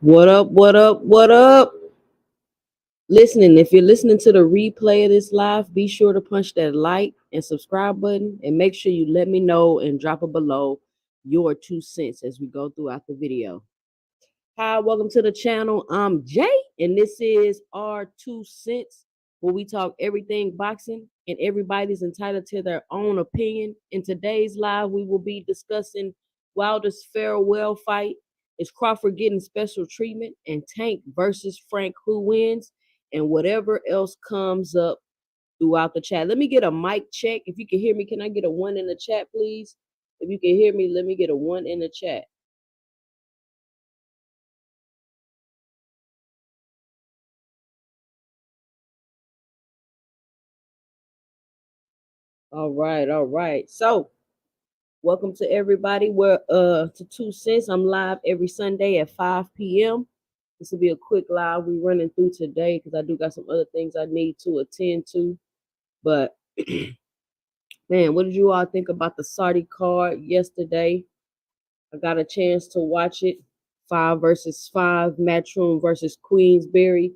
What up, what up, what up? Listening, if you're listening to the replay of this live, be sure to punch that like and subscribe button and make sure you let me know and drop it below your 2 cents as we go throughout the video. Hi, welcome to the channel. I'm Jay, and this is our 2 cents where we talk everything boxing and everybody's entitled to their own opinion. In today's live, we will be discussing Wilder's farewell fight. Is Crawford getting special treatment? And Tank versus Frank, who wins? And whatever else comes up throughout the chat. Let me get a mic check. If you can hear me, can I get a 1 in the chat, please? If you can hear me, let me get a 1 in the chat. All right. So, welcome to everybody. We're to 2 cents. I'm live every Sunday at 5 p.m. This will be a quick live we're running through today because I do got some other things I need to attend to. But man, what did you all think about the Saudi card yesterday? I got a chance to watch it. 5 versus 5, Matchroom versus Queensberry.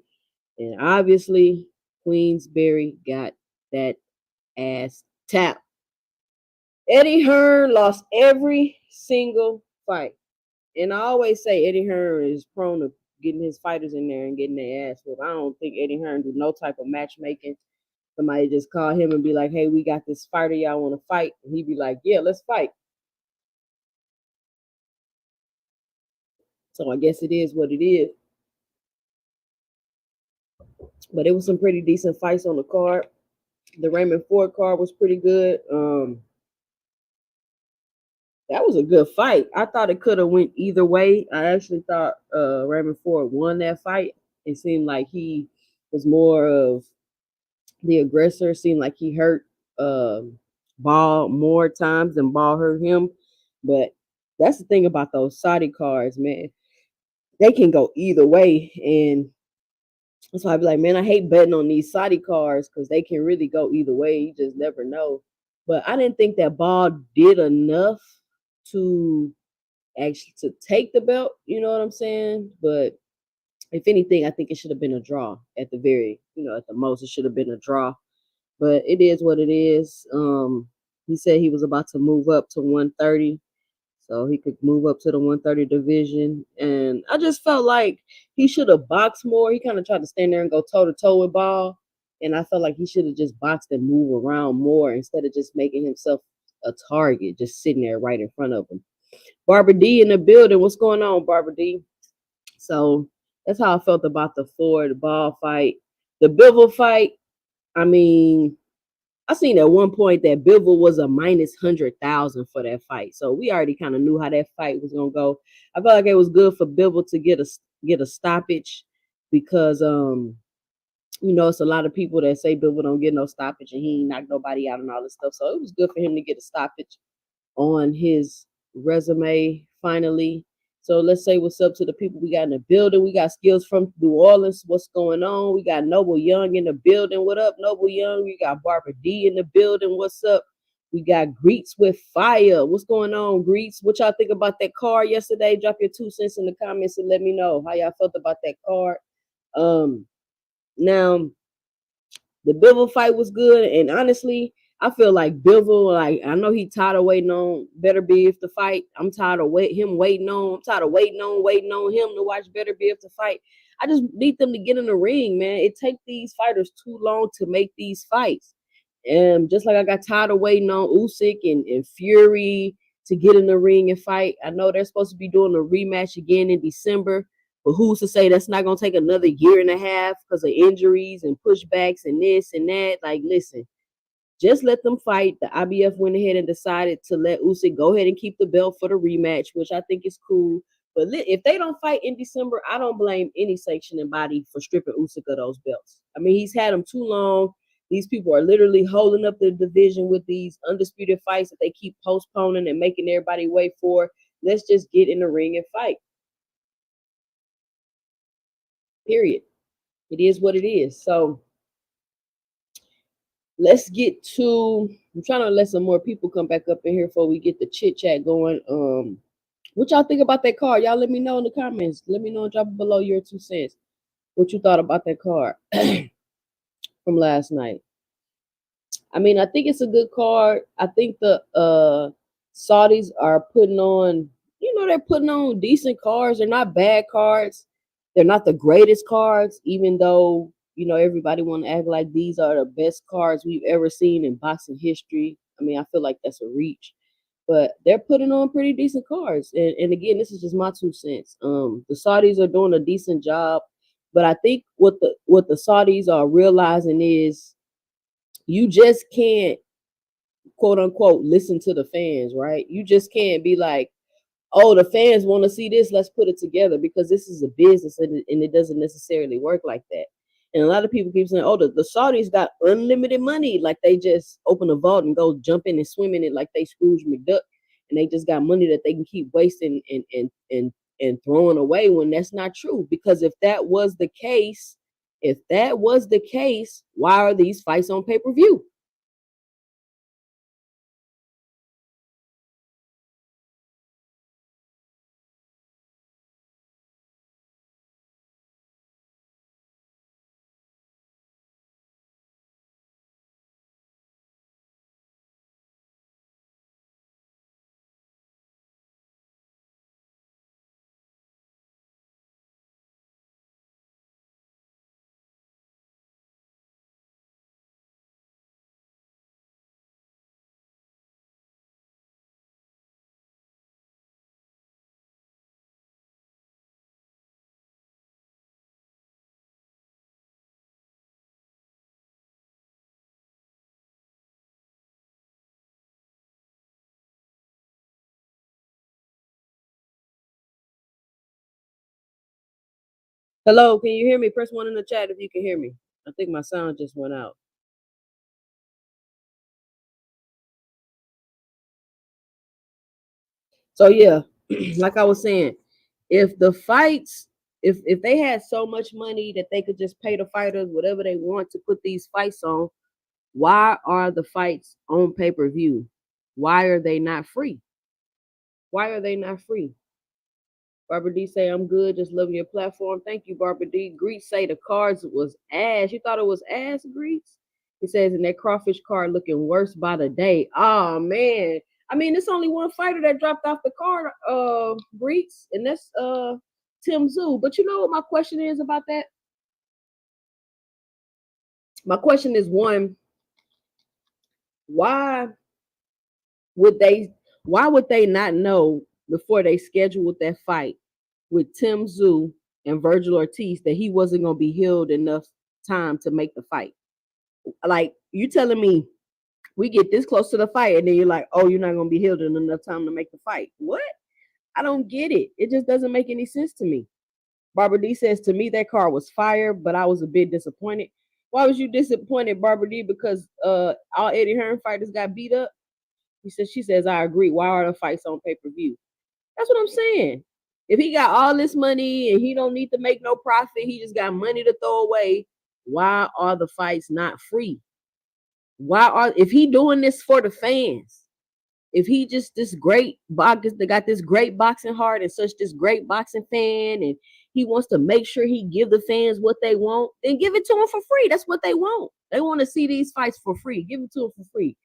And obviously, Queensberry got that ass tapped. Eddie Hearn lost every single fight. And I always say Eddie Hearn is prone to getting his fighters in there and getting their ass whooped. I don't think Eddie Hearn do no type of matchmaking. Somebody just call him and be like, hey, we got this fighter y'all want to fight. And he'd be like, yeah, let's fight. So I guess it is what it is. But it was some pretty decent fights on the card. The Raymond Ford card was pretty good. That was a good fight. I thought it could have went either way. I actually thought Raymond Ford won that fight. It seemed like he was more of the aggressor. It seemed like he hurt Ball more times than Ball hurt him. But that's the thing about those Saudi cards, man. They can go either way. And that's why I be like, man, I hate betting on these Saudi cards because they can really go either way. You just never know. But I didn't think that Ball did enough to actually to take the belt. You know what I'm saying? But if anything, I think it should have been a draw at the at the most, it should have been a draw. But it is what it is. He said he was about to move up to 130, so he could move up to the 130 division. And I just felt like he should have boxed more. He kind of tried to stand there and go toe to toe with Ball, and I felt like he should have just boxed and move around more instead of just making himself a target, just sitting there right in front of him. Barbara D in the building. What's going on, Barbara D? So that's how I felt about the Ford Ball fight. The Bivol fight, I mean, I seen at one point that Bivol was a minus 100,000 for that fight. So we already kind of knew how that fight was gonna go. I felt like it was good for Bivol to get a stoppage because it's a lot of people that say Bivol don't get no stoppage and he ain't knocked nobody out and all this stuff. So it was good for him to get a stoppage on his resume finally. So let's say what's up to the people we got in the building. We got Skills from New Orleans. What's going on? We got Noble Young in the building. What up, Noble Young? We got Barbara D in the building. What's up? We got Greets with Fire. What's going on, Greets? What y'all think about that card yesterday? Drop your 2 cents in the comments and let me know how y'all felt about that card. Now the Bivol fight was good, and honestly, I feel like Bivol, like I know he tired of waiting on Better Beef to fight. I'm tired of him waiting on. I'm tired of waiting on him to watch Better Beef to fight. I just need them to get in the ring, man. It takes these fighters too long to make these fights. And just like I got tired of waiting on Usyk and Fury to get in the ring and fight. I know they're supposed to be doing a rematch again in December. But who's to say that's not going to take another year and a half because of injuries and pushbacks and this and that? Like, listen, just let them fight. The IBF went ahead and decided to let Usyk go ahead and keep the belt for the rematch, which I think is cool. But if they don't fight in December, I don't blame any sanctioning body for stripping Usyk of those belts. I mean, he's had them too long. These people are literally holding up the division with these undisputed fights that they keep postponing and making everybody wait for. Let's just get in the ring and fight. Period. It is what it is. So let's get to, I'm trying to let some more people come back up in here before we get the chit chat going. What y'all think about that card? Y'all let me know in the comments. Let me know and drop it below your 2 cents. What you thought about that card from last night. I mean, I think it's a good card. I think the Saudis are putting on, they're putting on decent cards. They're not bad cards. They're not the greatest cards, even though, everybody want to act like these are the best cards we've ever seen in boxing history. I mean, I feel like that's a reach. But they're putting on pretty decent cards. And again, this is just my 2 cents. The Saudis are doing a decent job. But I think what the Saudis are realizing is you just can't, quote unquote, listen to the fans, right? You just can't be like, oh, the fans want to see this, let's put it together, because this is a business and it doesn't necessarily work like that. And a lot of people keep saying, oh, the Saudis got unlimited money, like they just open a vault and go jump in and swim in it like they Scrooge McDuck, and they just got money that they can keep wasting and throwing away, when that's not true. Because if that was the case, why are these fights on pay-per-view? Hello, can you hear me? Press 1 in the chat if you can hear me. I think my sound just went out. So yeah, like I was saying, if the fights, if they had so much money that they could just pay the fighters whatever they want to put these fights on, why are the fights on pay-per-view? Why are they not free? Why are they not free? Barbara D say, I'm good, just loving your platform. Thank you, Barbara D. Greets say the cards was ass. You thought it was ass, Greets? He says, and that crawfish card looking worse by the day. Oh, man. I mean, it's only one fighter that dropped off the card, Greets, and that's Tim Zoo. But you know what my question is about that? My question is, one, why would they not know before they scheduled that fight with Tim Zoo and Virgil Ortiz that he wasn't going to be healed enough time to make the fight? Like, you telling me we get this close to the fight and then you're like, oh, you're not going to be healed in enough time to make the fight. What? I don't get it. It just doesn't make any sense to me. Barbara D says, to me, that card was fire, but I was a bit disappointed. Why was you disappointed, Barbara D? Because all Eddie Hearn fighters got beat up? She says, I agree. Why are the fights on pay-per-view? That's what I'm saying. If he got all this money and he don't need to make no profit, he just got money to throw away, why are the fights not free? If he doing this for the fans, if he just this great box, they got this great boxing heart and such this great boxing fan, and he wants to make sure he give the fans what they want, then give it to them for free. That's what they want. They want to see these fights for free. Give it to them for free.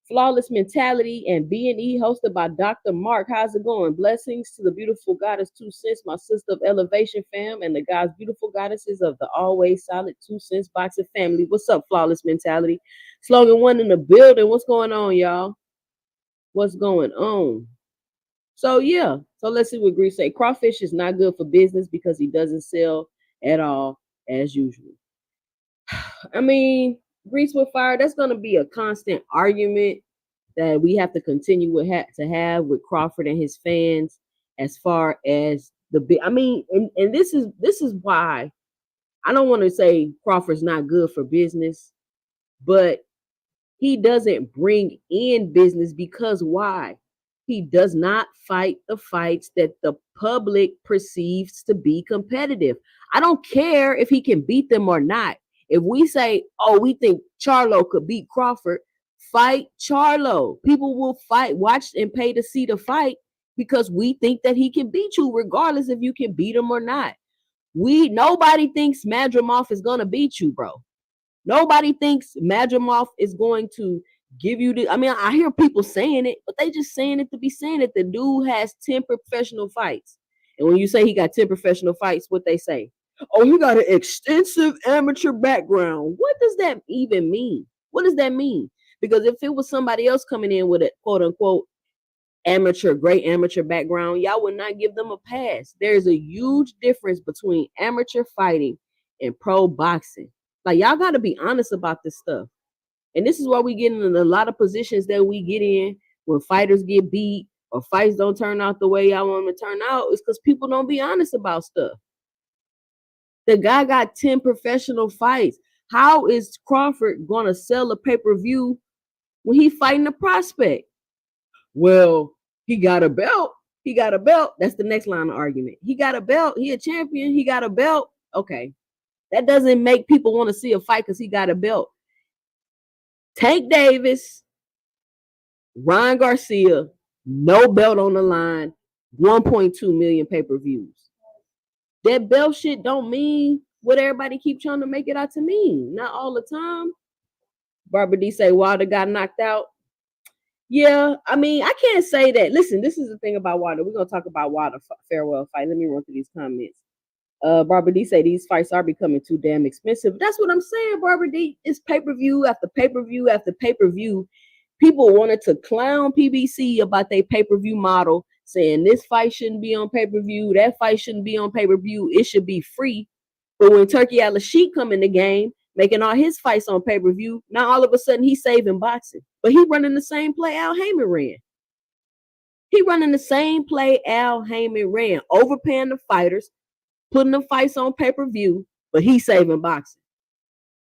Flawless Mentality and B&E hosted by Dr. Mark. How's it going? Blessings to the beautiful goddess 2 Cents, my sister of Elevation fam, and the guys beautiful goddesses of the always solid 2 Cents boxing family. What's up, Flawless Mentality? Slogan 1 in the building. What's going on, y'all? What's going on? So yeah, so let's see what Grease say. Crawfish is not good for business because he doesn't sell at all as usual. I mean, Grease with fire, that's going to be a constant argument that we have to continue to have with Crawford and his fans as far as and this is why I don't want to say Crawford's not good for business, but he doesn't bring in business because why? He does not fight the fights that the public perceives to be competitive. I don't care if he can beat them or not. If we say, oh, we think Charlo could beat Crawford, fight Charlo. People will watch and pay to see the fight because we think that he can beat you regardless if you can beat him or not. Nobody thinks Madrimov is going to beat you, bro. Nobody thinks Madrimov is going to give you I hear people saying it, but they just saying it to be saying it. The dude has 10 professional fights. And when you say he got 10 professional fights, what they say? Oh, he got an extensive amateur background. What does that even mean? What does that mean? Because if it was somebody else coming in with a quote unquote great amateur background, y'all would not give them a pass. There's a huge difference between amateur fighting and pro boxing. Like, y'all got to be honest about this stuff. And this is why we get in a lot of positions that we get in when fighters get beat or fights don't turn out the way y'all want them to turn out. It's because people don't be honest about stuff. The guy got 10 professional fights. How is Crawford going to sell a pay-per-view when he fighting a prospect? Well, he got a belt. He got a belt. That's the next line of argument. He got a belt. He a champion. He got a belt. Okay. That doesn't make people want to see a fight because he got a belt. Tank Davis, Ryan Garcia, no belt on the line, 1.2 million pay-per-views. That belt shit don't mean what everybody keep trying to make it out to mean. Not all the time. Barbara D say Wilder got knocked out. Yeah, I mean, I can't say that. Listen, this is the thing about Wilder. We're going to talk about Wilder farewell fight. Let me run through these comments. Barbara D say these fights are becoming too damn expensive. That's what I'm saying, Barbara D. It's pay-per-view after pay-per-view after pay-per-view. People wanted to clown PBC about their pay-per-view model, saying this fight shouldn't be on pay-per-view, that fight shouldn't be on pay-per-view, it should be free. But when Turkey Al-Sheikh come in the game, making all his fights on pay-per-view, now all of a sudden he's saving boxing. But he running the same play Al Heyman ran. He running the same play Al Heyman ran, overpaying the fighters, putting the fights on pay-per-view, but he's saving boxing.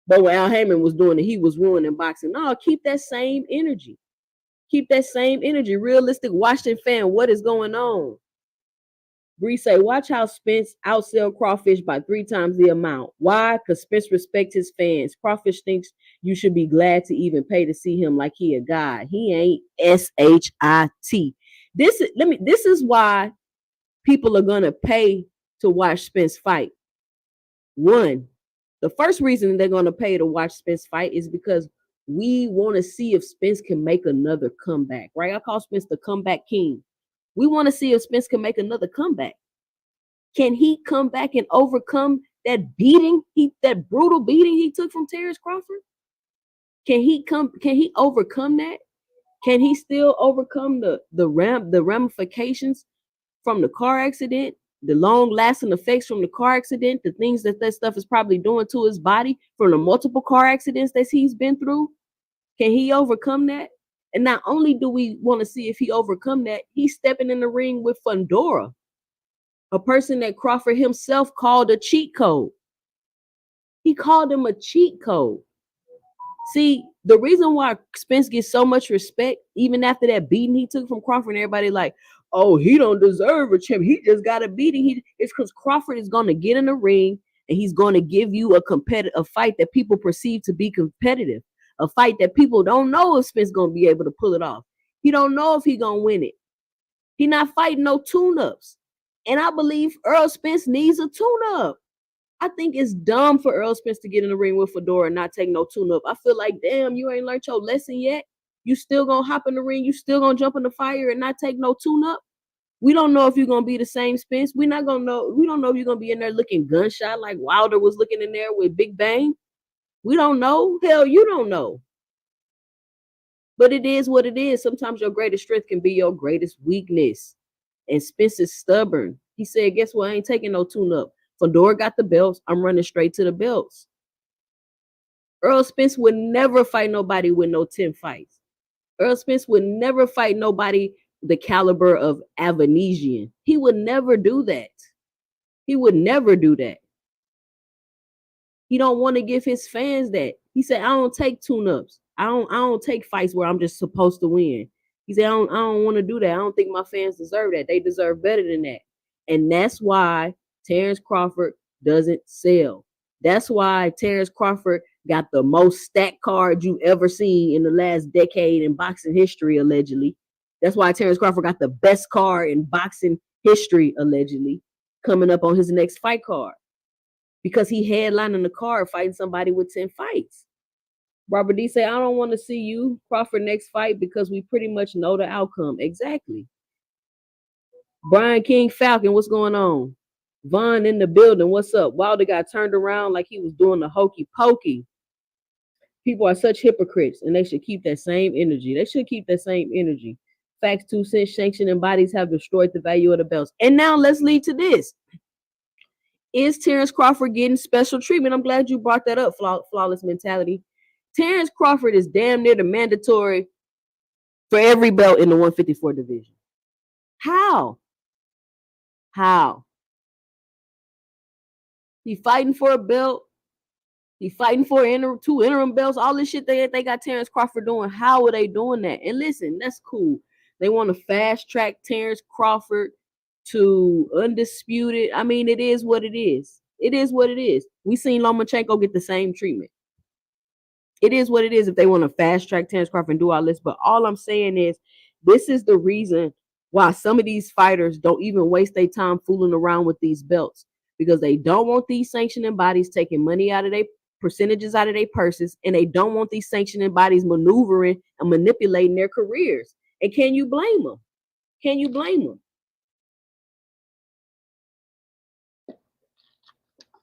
But what Al Heyman was doing, he was ruining boxing. No, keep that same energy. Keep that same energy. Realistic Washington fan, what is going on? Bree say, watch how Spence outsell Crawfish by 3 times the amount. Why? Because Spence respects his fans. Crawfish thinks you should be glad to even pay to see him like he a god. He ain't SHIT. This is why people are gonna pay to watch Spence fight? One, the first reason they're gonna pay to watch Spence fight is because we want to see if Spence can make another comeback, right? I call Spence the comeback king. We want to see if Spence can make another comeback. Can he come back and overcome that beating, that brutal beating he took from Terence Crawford? Can he overcome that? Can he still overcome the ramifications from the car accident, the long lasting effects from the car accident, the things that stuff is probably doing to his body from the multiple car accidents that he's been through? Can he overcome that? And not only do we want to see if he overcome that, he's stepping in the ring with Fundora, a person that Crawford himself called a cheat code. He called him a cheat code. See, the reason why Spence gets so much respect, even after that beating he took from Crawford, and everybody like, oh, he don't deserve a champ. He just got a beating. It's because Crawford is going to get in the ring and he's going to give you a fight that people perceive to be competitive, a fight that people don't know if Spence going to be able to pull it off. He don't know if he going to win it. He not fighting no tune-ups. And I believe Earl Spence needs a tune-up. I think it's dumb for Earl Spence to get in the ring with Fedora and not take no tune-up. I feel like, damn, you ain't learned your lesson yet. You still gonna hop in the ring. You still gonna jump in the fire and not take no tune-up. We don't know if you're gonna be the same Spence. We're not gonna know. We don't know if you're gonna be in there looking gunshot like Wilder was looking in there with Big Bang. We don't know. Hell, you don't know. But it is what it is. Sometimes your greatest strength can be your greatest weakness. And Spence is stubborn. He said, guess what? I ain't taking no tune-up. Fedora got the belts. I'm running straight to the belts. Earl Spence would never fight nobody with no 10 fights. Earl Spence would never fight nobody the caliber of Avanesian. He would never do that. He would never do that. He don't want to give his fans that. He said, I don't take tune-ups. I don't take fights where I'm just supposed to win. He said, I don't want to do that. I don't think my fans deserve that. They deserve better than that. And that's why Terence Crawford doesn't sell. That's why Terence Crawford got the most stacked card you ever seen in the last decade in boxing history, allegedly. That's why Terence Crawford got the best card in boxing history, allegedly, coming up on his next fight card. Because he headlining the card fighting somebody with 10 fights. Robert D said, I don't want to see you, Crawford, next fight because we pretty much know the outcome. Exactly. Brian King Falcon, what's going on? Vaughn in the building, what's up? Wilder got turned around like he was doing the hokey pokey. People are such hypocrites, and they should keep that same energy. They should keep that same energy. Facts 2 cents sanctioning bodies have destroyed the value of the belts. And now let's lead to this. Is Terence Crawford getting special treatment? I'm glad you brought that up, flawless mentality. Terence Crawford is damn near the mandatory for every belt in the 154 division. How? He fighting for a belt. He fighting for 2 interim belts. All this shit they got Terence Crawford doing. How are they doing that? And listen, that's cool. They want to fast track Terence Crawford to undisputed. I mean, it is what it is. It is what it is. We seen Lomachenko get the same treatment. It is what it is if they want to fast track Terence Crawford and do all this. But all I'm saying is this is the reason why some of these fighters don't even waste their time fooling around with these belts, because they don't want these sanctioning bodies taking money out of their percentages out of their purses, and they don't want these sanctioning bodies maneuvering and manipulating their careers. And can you blame them? Can you blame them?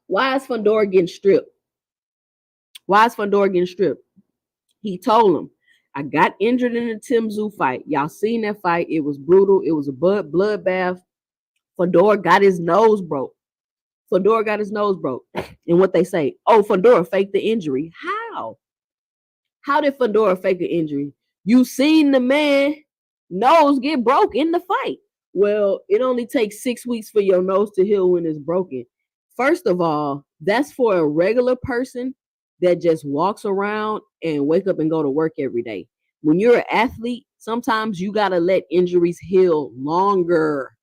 Why is Fundora getting stripped? Why is Fundora getting stripped? He told him, I got injured in the Tim Tszyu fight. Y'all seen that fight. It was brutal. It was a bloodbath. Fundora got his nose broke. Fundora got his nose broke. And what they say, oh, Fundora faked the injury. How? How did Fundora fake the injury? You seen the man nose get broke in the fight. Well, it only takes 6 weeks for your nose to heal when it's broken. First of all, that's for a regular person that just walks around and wake up and go to work every day. When you're an athlete, sometimes you got to let injuries heal longer.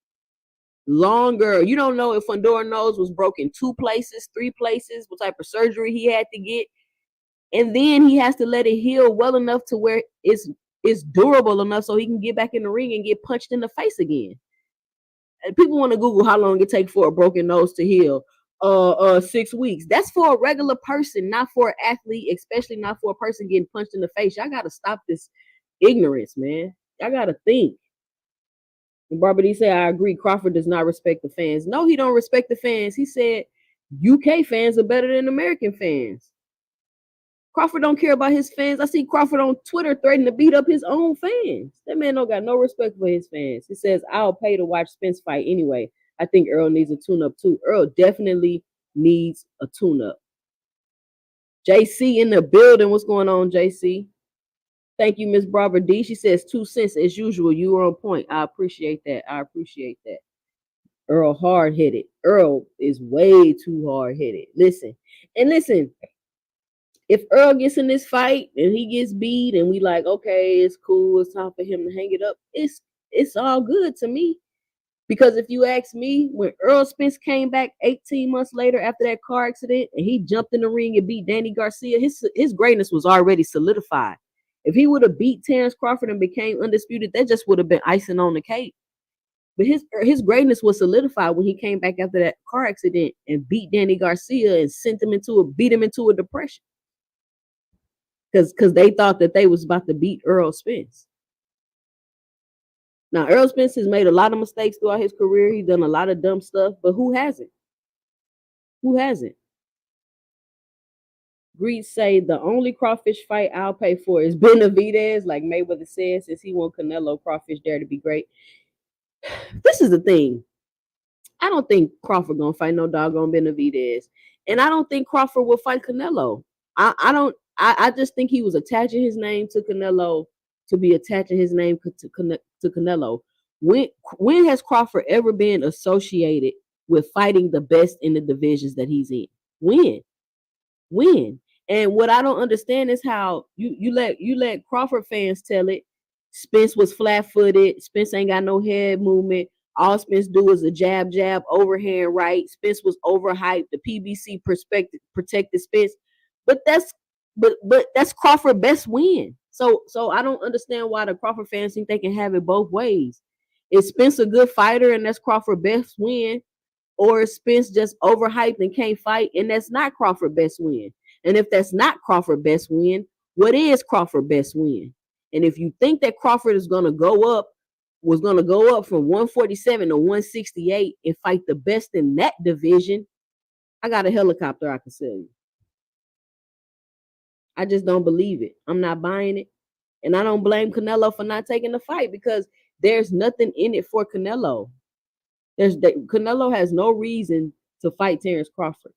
You don't know if Fundora nose was broken 2 places, 3 places, what type of surgery he had to get. And then he has to let it heal well enough to where it's durable enough so he can get back in the ring and get punched in the face again. People want to Google how long it takes for a broken nose to heal. 6 weeks. That's for a regular person, not for an athlete, especially not for a person getting punched in the face. Y'all gotta stop this ignorance, man. Y'all gotta think. And Barbara D said, I agree. Crawford does not respect the fans. No, he don't respect the fans. He said UK fans are better than American fans. Crawford don't care about his fans. I see Crawford on Twitter threatening to beat up his own fans. That man don't got no respect for his fans. He says, I'll pay to watch Spence fight anyway. I think Earl needs a tune-up too. Earl definitely needs a tune-up. JC in the building. What's going on, JC? Thank you, Miss Barbara D. She says 2 cents as usual. You were on point. I appreciate that. I appreciate that. Earl hard-headed. Earl is way too hard-headed. Listen. If Earl gets in this fight and he gets beat and we like, okay, it's cool, it's time for him to hang it up, it's all good to me. Because if you ask me, when Earl Spence came back 18 months later after that car accident and he jumped in the ring and beat Danny Garcia, his greatness was already solidified. If he would have beat Terence Crawford and became undisputed, that just would have been icing on the cake. But his greatness was solidified when he came back after that car accident and beat Danny Garcia and beat him into a depression. Because they thought that they was about to beat Earl Spence. Now, Earl Spence has made a lot of mistakes throughout his career. He's done a lot of dumb stuff, but who hasn't? Who hasn't? Greed say the only crawfish fight I'll pay for is Benavidez, like Mayweather said, since he won Canelo, crawfish dare to be great. This is the thing. I don't think Crawford gonna fight no doggone Benavidez, and I don't think Crawford will fight Canelo. I don't. I just think he was attaching his name to Canelo to be attaching his name to Canelo. When has Crawford ever been associated with fighting the best in the divisions that he's in? When? And what I don't understand is how you let Crawford fans tell it. Spence was flat-footed. Spence ain't got no head movement. All Spence do is a jab, overhand right. Spence was overhyped. The PBC perspective protected Spence, but that's Crawford best win. So I don't understand why the Crawford fans think they can have it both ways. Is Spence a good fighter and that's Crawford best win, or is Spence just overhyped and can't fight and that's not Crawford best win? And if that's not Crawford best win, what is Crawford best win? And if you think that Crawford was going to go up from 147 to 168 and fight the best in that division, I got a helicopter I can sell you. I just don't believe it. I'm not buying it. And I don't blame Canelo for not taking the fight because there's nothing in it for Canelo. Canelo has no reason to fight Terence Crawford.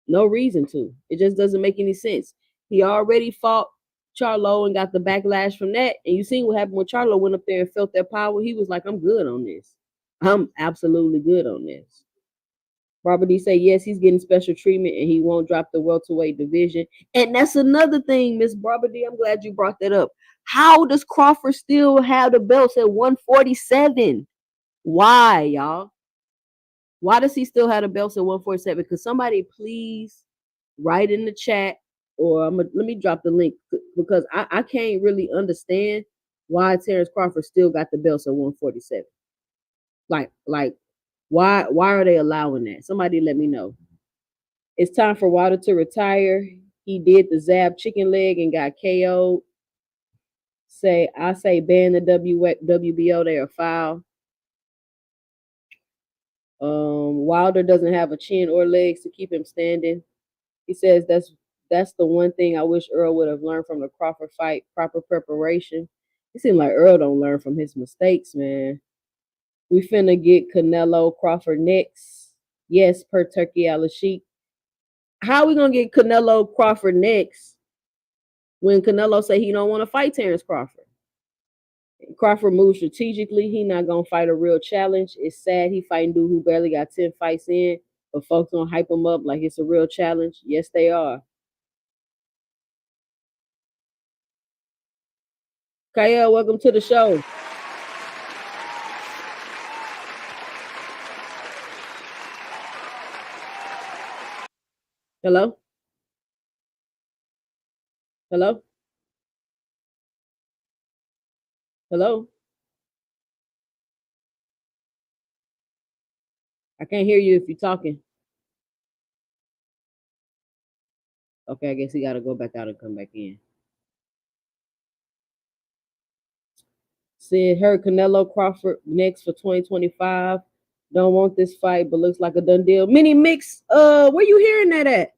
No reason to. It just doesn't make any sense. He already fought Charlo and got the backlash from that. And you seen what happened when Charlo went up there and felt that power. He was like, I'm good on this. I'm absolutely good on this. Robert D say, yes, he's getting special treatment and he won't drop the welterweight division. And that's another thing, Miss Barbara D. I'm glad you brought that up. How does Crawford still have the belts at 147? Why, y'all? Why does he still have the belts at 147? Could somebody please write in the chat, or let me drop the link because I can't really understand why Terence Crawford still got the belts at 147. Like why are they allowing that? Somebody let me know. It's time for Wilder to retire. He did the Zab chicken leg and got KO'd. I say ban the WBO. They are foul. Wilder doesn't have a chin or legs to keep him standing. He says that's the one thing I wish Earl would have learned from the Crawford fight, proper preparation. It seems like Earl don't learn from his mistakes, man. We finna get Canelo Crawford next. Yes, per Turkey Al-Sheikh. How are we gonna get Canelo Crawford next when Canelo say he don't want to fight Terence Crawford? Crawford moves strategically. He not gonna fight a real challenge. It's sad he fighting dude who barely got 10 fights in, but folks gonna hype him up like it's a real challenge. Yes, they are. Kyle, welcome to the show. Hello? Hello? Hello? I can't hear you if you're talking. Okay, I guess he got to go back out and come back in. Said heard Canelo Crawford next for 2025. Don't want this fight, but looks like a done deal. Mini Mix, where you hearing that at?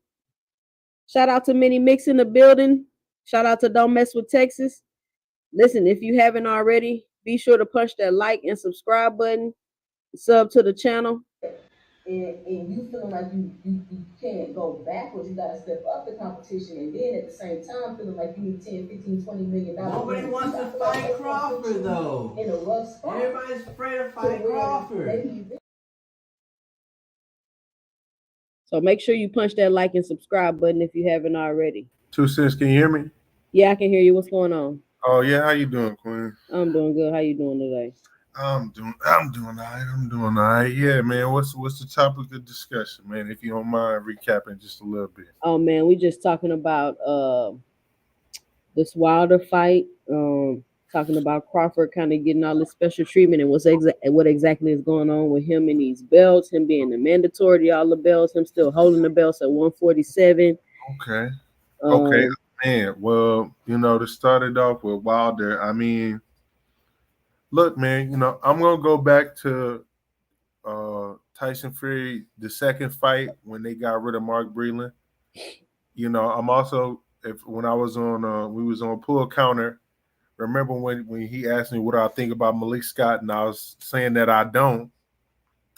Shout out to Mini Mix in the building. Shout out to Don't Mess with Texas. Listen, if you haven't already, be sure to punch that like and subscribe button. Sub to the channel. And you feeling like you can't go backwards, you got to step up the competition, and then at the same time feeling like you need 10, 15, $20 million. Nobody wants to fight Crawford though. In a rough spot. Everybody's afraid to fight Crawford. So make sure you punch that like and subscribe button if you haven't already. 2 Cents, can you hear me? Yeah, I can hear you. What's going on? Oh yeah, how you doing, Quinn? I'm doing good. How you doing today? I'm doing all right. Yeah, man. What's the topic of discussion, man? If you don't mind recapping just a little bit. Oh man, we just talking about this Wilder fight. Talking about Crawford kind of getting all this special treatment and what exactly is going on with him and these belts, him being the mandatory to all the belts, him still holding the belts at 147. Okay, man. Well, to start it off with Wilder, I mean, look, man, I'm gonna go back to Tyson Fury, the second fight when they got rid of Mark Breland. I'm also when I was on we was on Pull Counter. Remember when he asked me what I think about Malik Scott, and I was saying that I don't.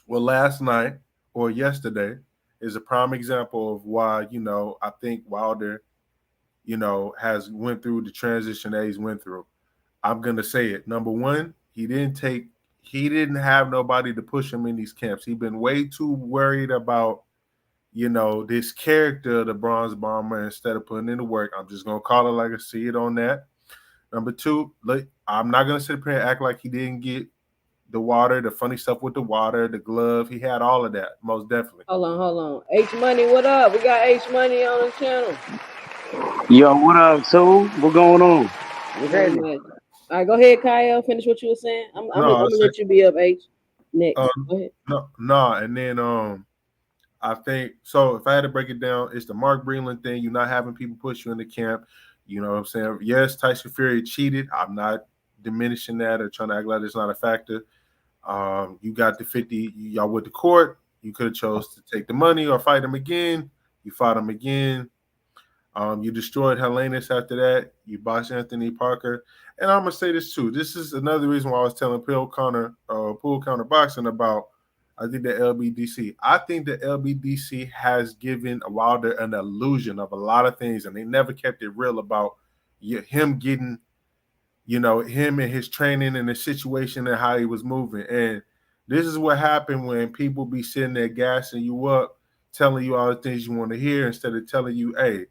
Well, last night or yesterday is a prime example of why, I think Wilder, has went through the transition that he's went through. I'm gonna say it. Number one, he didn't have nobody to push him in these camps. He's been way too worried about, this character of the Bronze Bomber instead of putting in the work. I'm just gonna call it like I see it on that. Number two, I'm not gonna sit up here and act like he didn't get the water, the funny stuff with the water, the glove. He had all of that, most definitely. Hold on. H Money, what up? We got H Money on the channel. Yo, what up, so? What going on? What's happening? All right, go ahead, Kyle. Finish what you were saying. I'm gonna let you be up, H. Next. Go ahead. No, and then I think so. If I had to break it down, it's the Mark Breland thing. You're not having people push you in the camp. You know what I'm saying? Yes, Tyson Fury cheated. I'm not diminishing that or trying to act like it's not a factor. You got the 50. Y'all went to court. You could have chose to take the money or fight him again. You fought him again. You destroyed Helenius after that. You boxed Anthony Parker. And I'm going to say this too. This is another reason why I was telling Pool Counter Boxing about, I think, the LBDC. I think the LBDC has given Wilder an illusion of a lot of things, and they never kept it real about him getting, him and his training and the situation and how he was moving. And this is what happened when people be sitting there gassing you up, telling you all the things you want to hear instead of telling you, hey,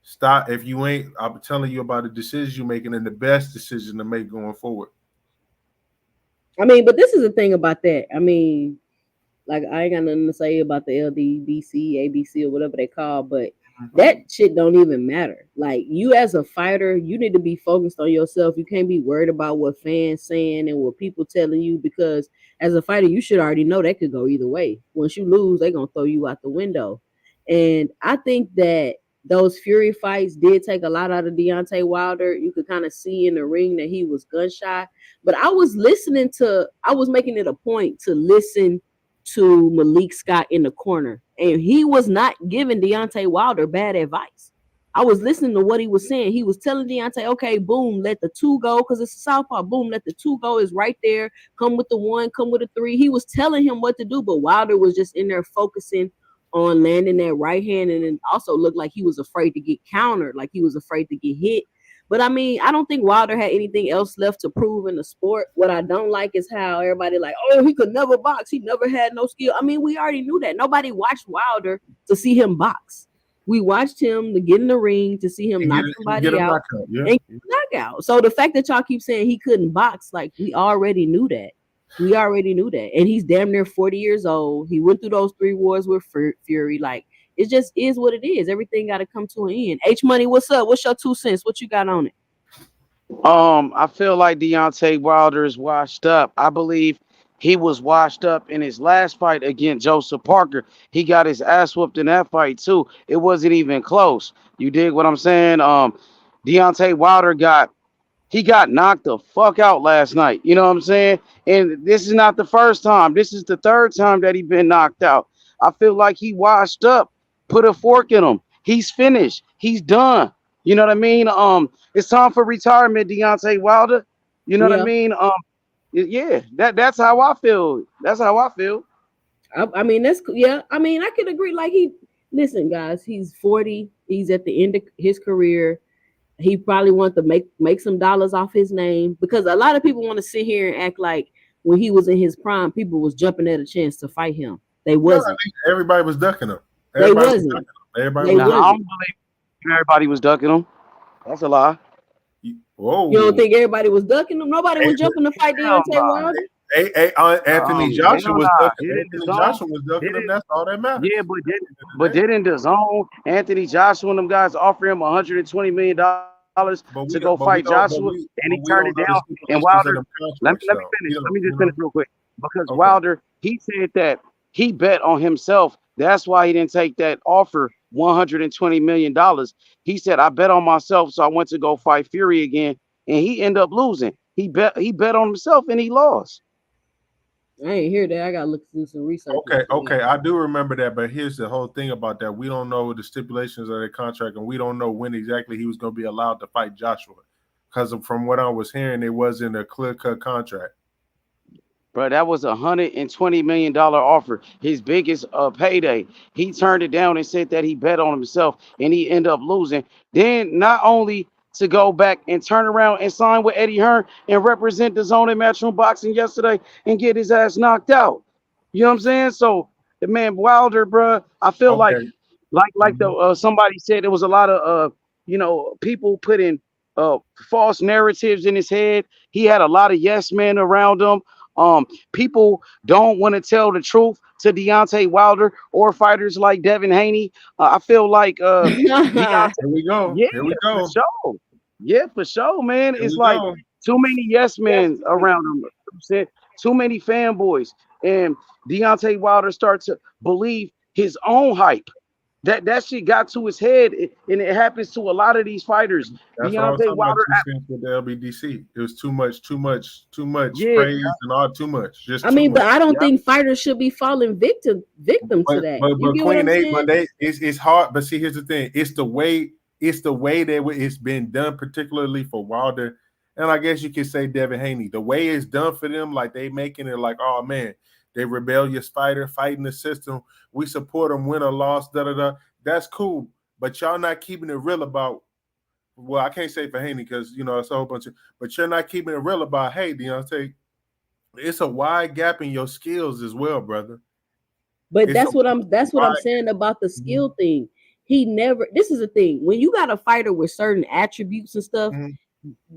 stop. If you ain't, I'm telling you about the decisions you're making and the best decision to make going forward. I mean, but this is the thing about that. I mean, like, I ain't got nothing to say about the LDBC, ABC, or whatever they call, but that shit don't even matter. Like, you as a fighter, you need to be focused on yourself. You can't be worried about what fans saying and what people telling you, because as a fighter, you should already know that could go either way. Once you lose, they're going to throw you out the window. And I think that those Fury fights did take a lot out of Deontay Wilder. You could kind of see in the ring that he was gun shy. But I was making it a point to listen to Malik Scott in the corner, and he was not giving Deontay Wilder bad advice. I was listening to what he was saying. He was telling Deontay, okay, boom, let the two go, because it's a southpaw. Boom, let the two go, is right there. Come with the one, come with a three. He was telling him what to do, but Wilder was just in there focusing on landing that right hand, and it also looked like he was afraid to get countered, like he was afraid to get hit. But I mean, I don't think Wilder had anything else left to prove in the sport. What I don't like is how everybody like, oh, he could never box. He never had no skill. I mean, we already knew that. Nobody watched Wilder to see him box. We watched him to get in the ring to see him knock somebody out and knockout. So the fact that y'all keep saying he couldn't box, like, we already knew that. And he's damn near 40 years old. He went through those 3 wars with Fury. Like, it just is what it is. Everything got to come to an end. H Money, what's up? What's your 2 cents? What you got on it? I feel like Deontay Wilder is washed up. I believe he was washed up in his last fight against Joseph Parker. He got his ass whooped in that fight too. It wasn't even close. You dig what I'm saying? Deontay Wilder got knocked the fuck out last night. You know what I'm saying? And this is not the first time. This is the third time that he been knocked out. I feel like he washed up, put a fork in him. He's finished. He's done. You know what I mean? It's time for retirement, Deontay Wilder. You know what I Yeah. mean? Yeah, that's how I feel. That's how I feel. I mean, that's yeah. I mean, I could agree. Like listen, guys, he's 40. He's at the end of his career. He probably wants to make some dollars off his name because a lot of people want to sit here and act like when he was in his prime, people was jumping at a chance to fight him. They No, I wasn't. think everybody was ducking him. They Everybody was wasn't. ducking him. Everybody They was Nah, I wasn't. don't believe everybody was ducking him. That's a lie. Whoa. You don't think everybody was ducking him? Nobody Hey, was jumping to fight Hell Deontay nah. Wilder. Anthony Hell Joshua was nah. ducking. Didn't Anthony the zone? Joshua was ducking him. Didn't That's all that matters. yeah, but didn't the zone Anthony Joshua and them guys offer him $120 million But to go fight Joshua, and he turned it down. And Wilder, let me finish. Let me just finish real quick because Okay. Wilder, he said that he bet on himself. That's why he didn't take that offer, $120 million. He said, I bet on myself, so I went to go fight Fury again, and he ended up losing. He bet on himself and he lost. I ain't hear that. I gotta look through some research. Okay, I do remember that, but here's the whole thing about that. We don't know the stipulations of the contract, and we don't know when exactly he was going to be allowed to fight Joshua. Because from what I was hearing, it wasn't a clear-cut contract. Bro, that was $120 million offer, his biggest payday. He turned it down and said that he bet on himself, and he ended up losing. Then not only to go back and turn around and sign with Eddie Hearn and represent the zone in Matchroom Boxing yesterday and get his ass knocked out. You know what I'm saying? So the man Wilder, bro, I feel Okay. like the somebody said there was a lot of people putting false narratives in his head. He had a lot of yes men around him. People don't want to tell the truth to Deontay Wilder or fighters like Devin Haney. I feel like Deontay, Here we go. yeah, Here we go. for sure. Yeah, for sure, man. Here It's we like go. too many yes men around him. Said too many fanboys, and Deontay Wilder starts to believe his own hype. That shit got to his head, and it happens to a lot of these fighters. That's what I was Deontay talking about Wilder, 2 cents with the LBDC. It was too much yeah, praise and all too much. Just I too mean, much. but I don't yeah. think fighters should be falling victim to that. You get what Queen I'm A, saying? but it's hard. But see, here's the thing: it's the way that it's been done, particularly for Wilder, and I guess you could say Devin Haney. The way it's done for them, like they making it like, oh man, they rebellious fighter fighting the system. We support them, win or loss, da da da. That's cool, but y'all not keeping it real about. Well, I can't say for Haney because it's a whole bunch of. But you're not keeping it real about. Hey, Deontay, it's a wide gap in your skills as well, brother. But It's that's a what I'm wide saying about the skill thing. He never this is the thing. When you got a fighter with certain attributes and stuff, Mhm.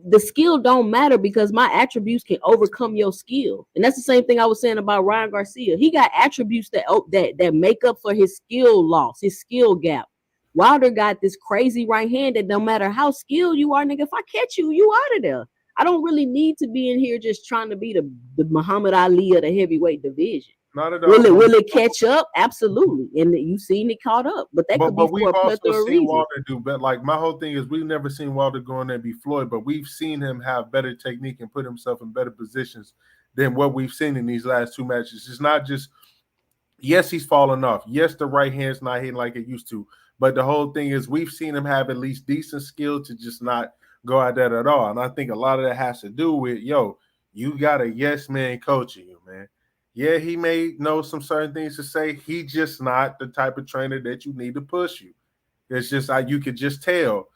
the skill don't matter because my attributes can overcome your skill. And that's the same thing I was saying about Ryan Garcia. He got attributes that make up for his skill loss, his skill gap. Wilder got this crazy right hand that no matter how skilled you are, nigga, if I catch you, you out of there. I don't really need to be in here just trying to be the Muhammad Ali of the heavyweight division. Not at all. Will it catch up? Absolutely. And you've seen it caught up. But that could be we've for a also plethora of seen reasons. Wilder do, but like my whole thing is we've never seen Wilder go in there and be Floyd, but we've seen him have better technique and put himself in better positions than what we've seen in these last two matches. It's not just yes, he's falling off. Yes, the right hand's not hitting like it used to. But the whole thing is we've seen him have at least decent skill to just not go at that at all. And I think a lot of that has to do with, you got a yes man coaching you, man. Yeah, he may know some certain things to say. He just not the type of trainer that you need to push you. It's just like you could just tell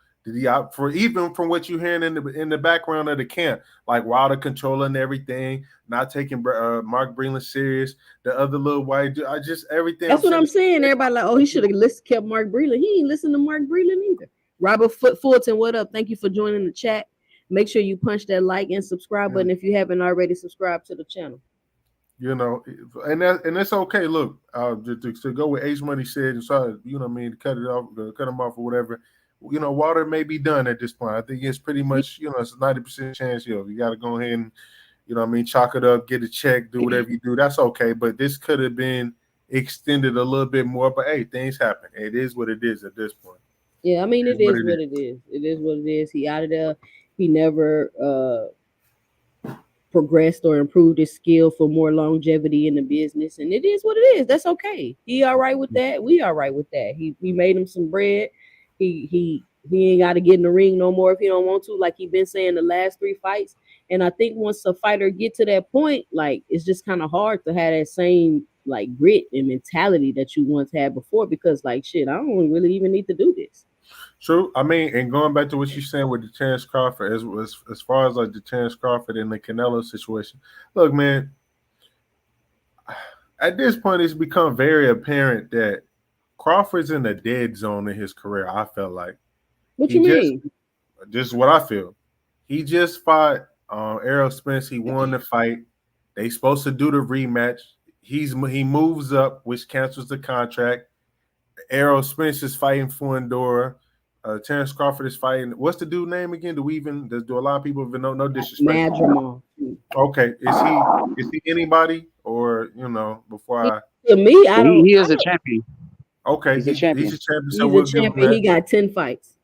for even from what you're hearing in the background of the camp, like Wilder controlling everything, not taking Mark Breland serious, the other little white dude, everything. That's what I'm saying. Everybody like, oh, he should have kept Mark Breland. He ain't listen to Mark Breland either. Robert Fulton, what up? Thank you for joining the chat. Make sure you punch that like and subscribe button if you haven't already subscribed to the channel. And it's okay. Look, to go with H Money said, and sorry, cut him off or whatever. Wilder may be done at this point. I think it's pretty much, it's a 90% chance. You got to go ahead you know what I mean, chalk it up, get a check, do whatever you do. That's okay. But this could have been extended a little bit more. But hey, things happen. It is what it is at this point. Yeah, I mean, It is it what is it what is. it is. It is what it is. He out of there. He never progressed or improved his skill for more longevity in the business, and it is what it is. That's okay. He all right with that. We all right with that. He made him some bread. He ain't got to get in the ring no more if he don't want to, like he been saying the last three fights. And I think once a fighter get to that point, like it's just kind of hard to have that same like grit and mentality that you once had before, because like shit, I don't really even need to do this. True. I mean, and going back to what you're saying with the Terence Crawford, as far as like the Terence Crawford and the Canelo situation, look, man, at this point, it's become very apparent that Crawford's in a dead zone in his career. I felt like What he you just, mean? this is what I feel. He just fought Errol Spence. He won the fight. They supposed to do the rematch. He moves up, which cancels the contract. Errol Spence is fighting for Endora. Terence Crawford is fighting. What's the dude name again? Do a lot of people even know? No disrespect. Madrimal. Okay, is he anybody, or before I To me, He I is a don't. champion. okay, He's a he's champion. a champion, so He's a we'll give him champion. that. He got 10 fights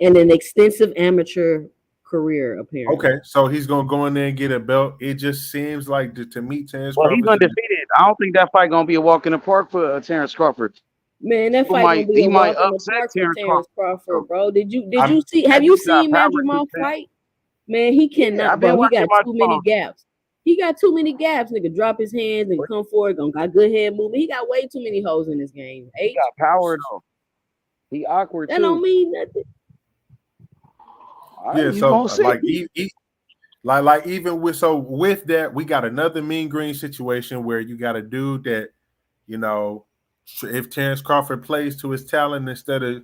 and an extensive amateur career, apparently. Okay, so he's gonna go in there and get a belt. It just seems like to me, Terence Well, he's Crawford's in undefeated. I don't think that fight gonna be a walk in the park for Terence Crawford. Man, that Who fight gonna might be he a might walk in the upset park for Terence Terence Crawford. Crawford, So, bro. Did I'm you see? that Have you dude got seen power too, Madrimal man. fight? Man, he Yeah, cannot, I've been bro. He watching got my too many jamal. gaps. He got too many gaps. Nigga, drop his hands and come forward. Got good head movement. He got way too many holes in this game. He H. got power though. He awkward That don't too. mean nothing. All right, yeah. you So gonna see. like even with that, we got another Mean Green situation where you got a dude that you know if Terence Crawford plays to his talent instead of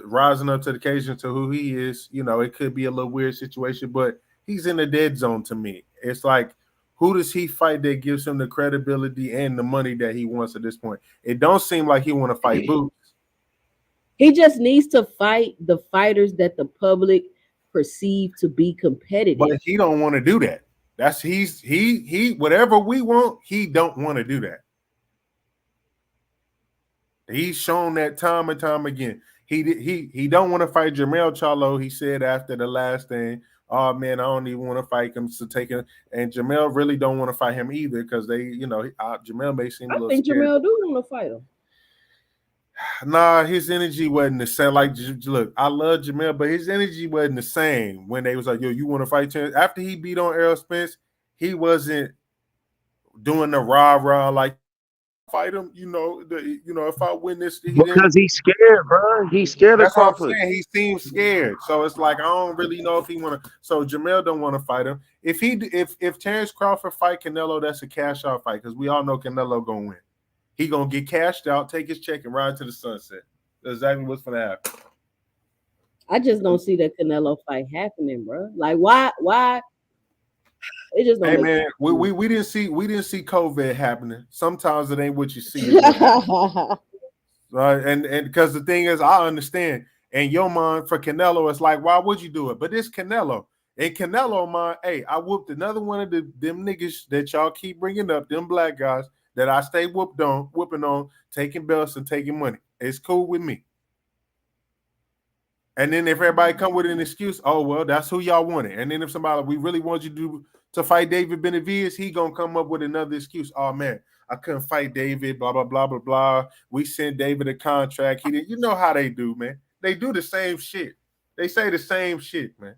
rising up to the occasion to who he is, it could be a little weird situation, but he's in the dead zone to me. It's like, who does he fight that gives him the credibility and the money that he wants at this point? It don't seem like he want to fight Boots. He just needs to fight the fighters that the public perceive to be But competitive. he don't want to do that. That's he whatever we want, he don't want to do that. He's shown that time and time again. He don't want to fight Jermell Charlo. He said after the last thing, "Oh man, I don't even want to fight him." So taking and Jermell really don't want to fight him either because Jermell may seem a I little think scared. Jamel do want to fight him. Nah, his energy wasn't the same. Like, look, I love Jamel, but his energy wasn't the same when they was like, "Yo, you want to fight Terence?" After he beat on Errol Spence, he wasn't doing the rah rah like fight him. If I win this, he didn't. Because he's scared, bro. He's scared of That's what I'm Crawford. saying. He seems scared, so it's like I don't really know if he want to. So Jamel don't want to fight him. If Terence Crawford fight Canelo, that's a cash out fight because we all know Canelo gonna win. He gonna get cashed out, take his check, and ride to the sunset. That's exactly what's gonna happen. I just don't see that Canelo fight happening, bro. Like, why? Why? It just don't Hey make man, we didn't see COVID happening. Sometimes it ain't what you see is what happens. sense. Right? And because the thing is, I understand. And your mind for Canelo, it's like, why would you do it? But it's Canelo. And Canelo, mind, hey, I whooped another one of them niggas that y'all keep bringing up, them black guys that I stay whooping on, taking belts and taking money. It's cool with me. And then if everybody come with an excuse, oh well, that's who y'all wanted. And then if somebody we really want you to fight David Benavidez, he gonna come up with another excuse. Oh man, I couldn't fight David. Blah blah blah blah blah. We sent David a contract. He didn't. You know how they do, man. They do the same shit. They say the same shit, man.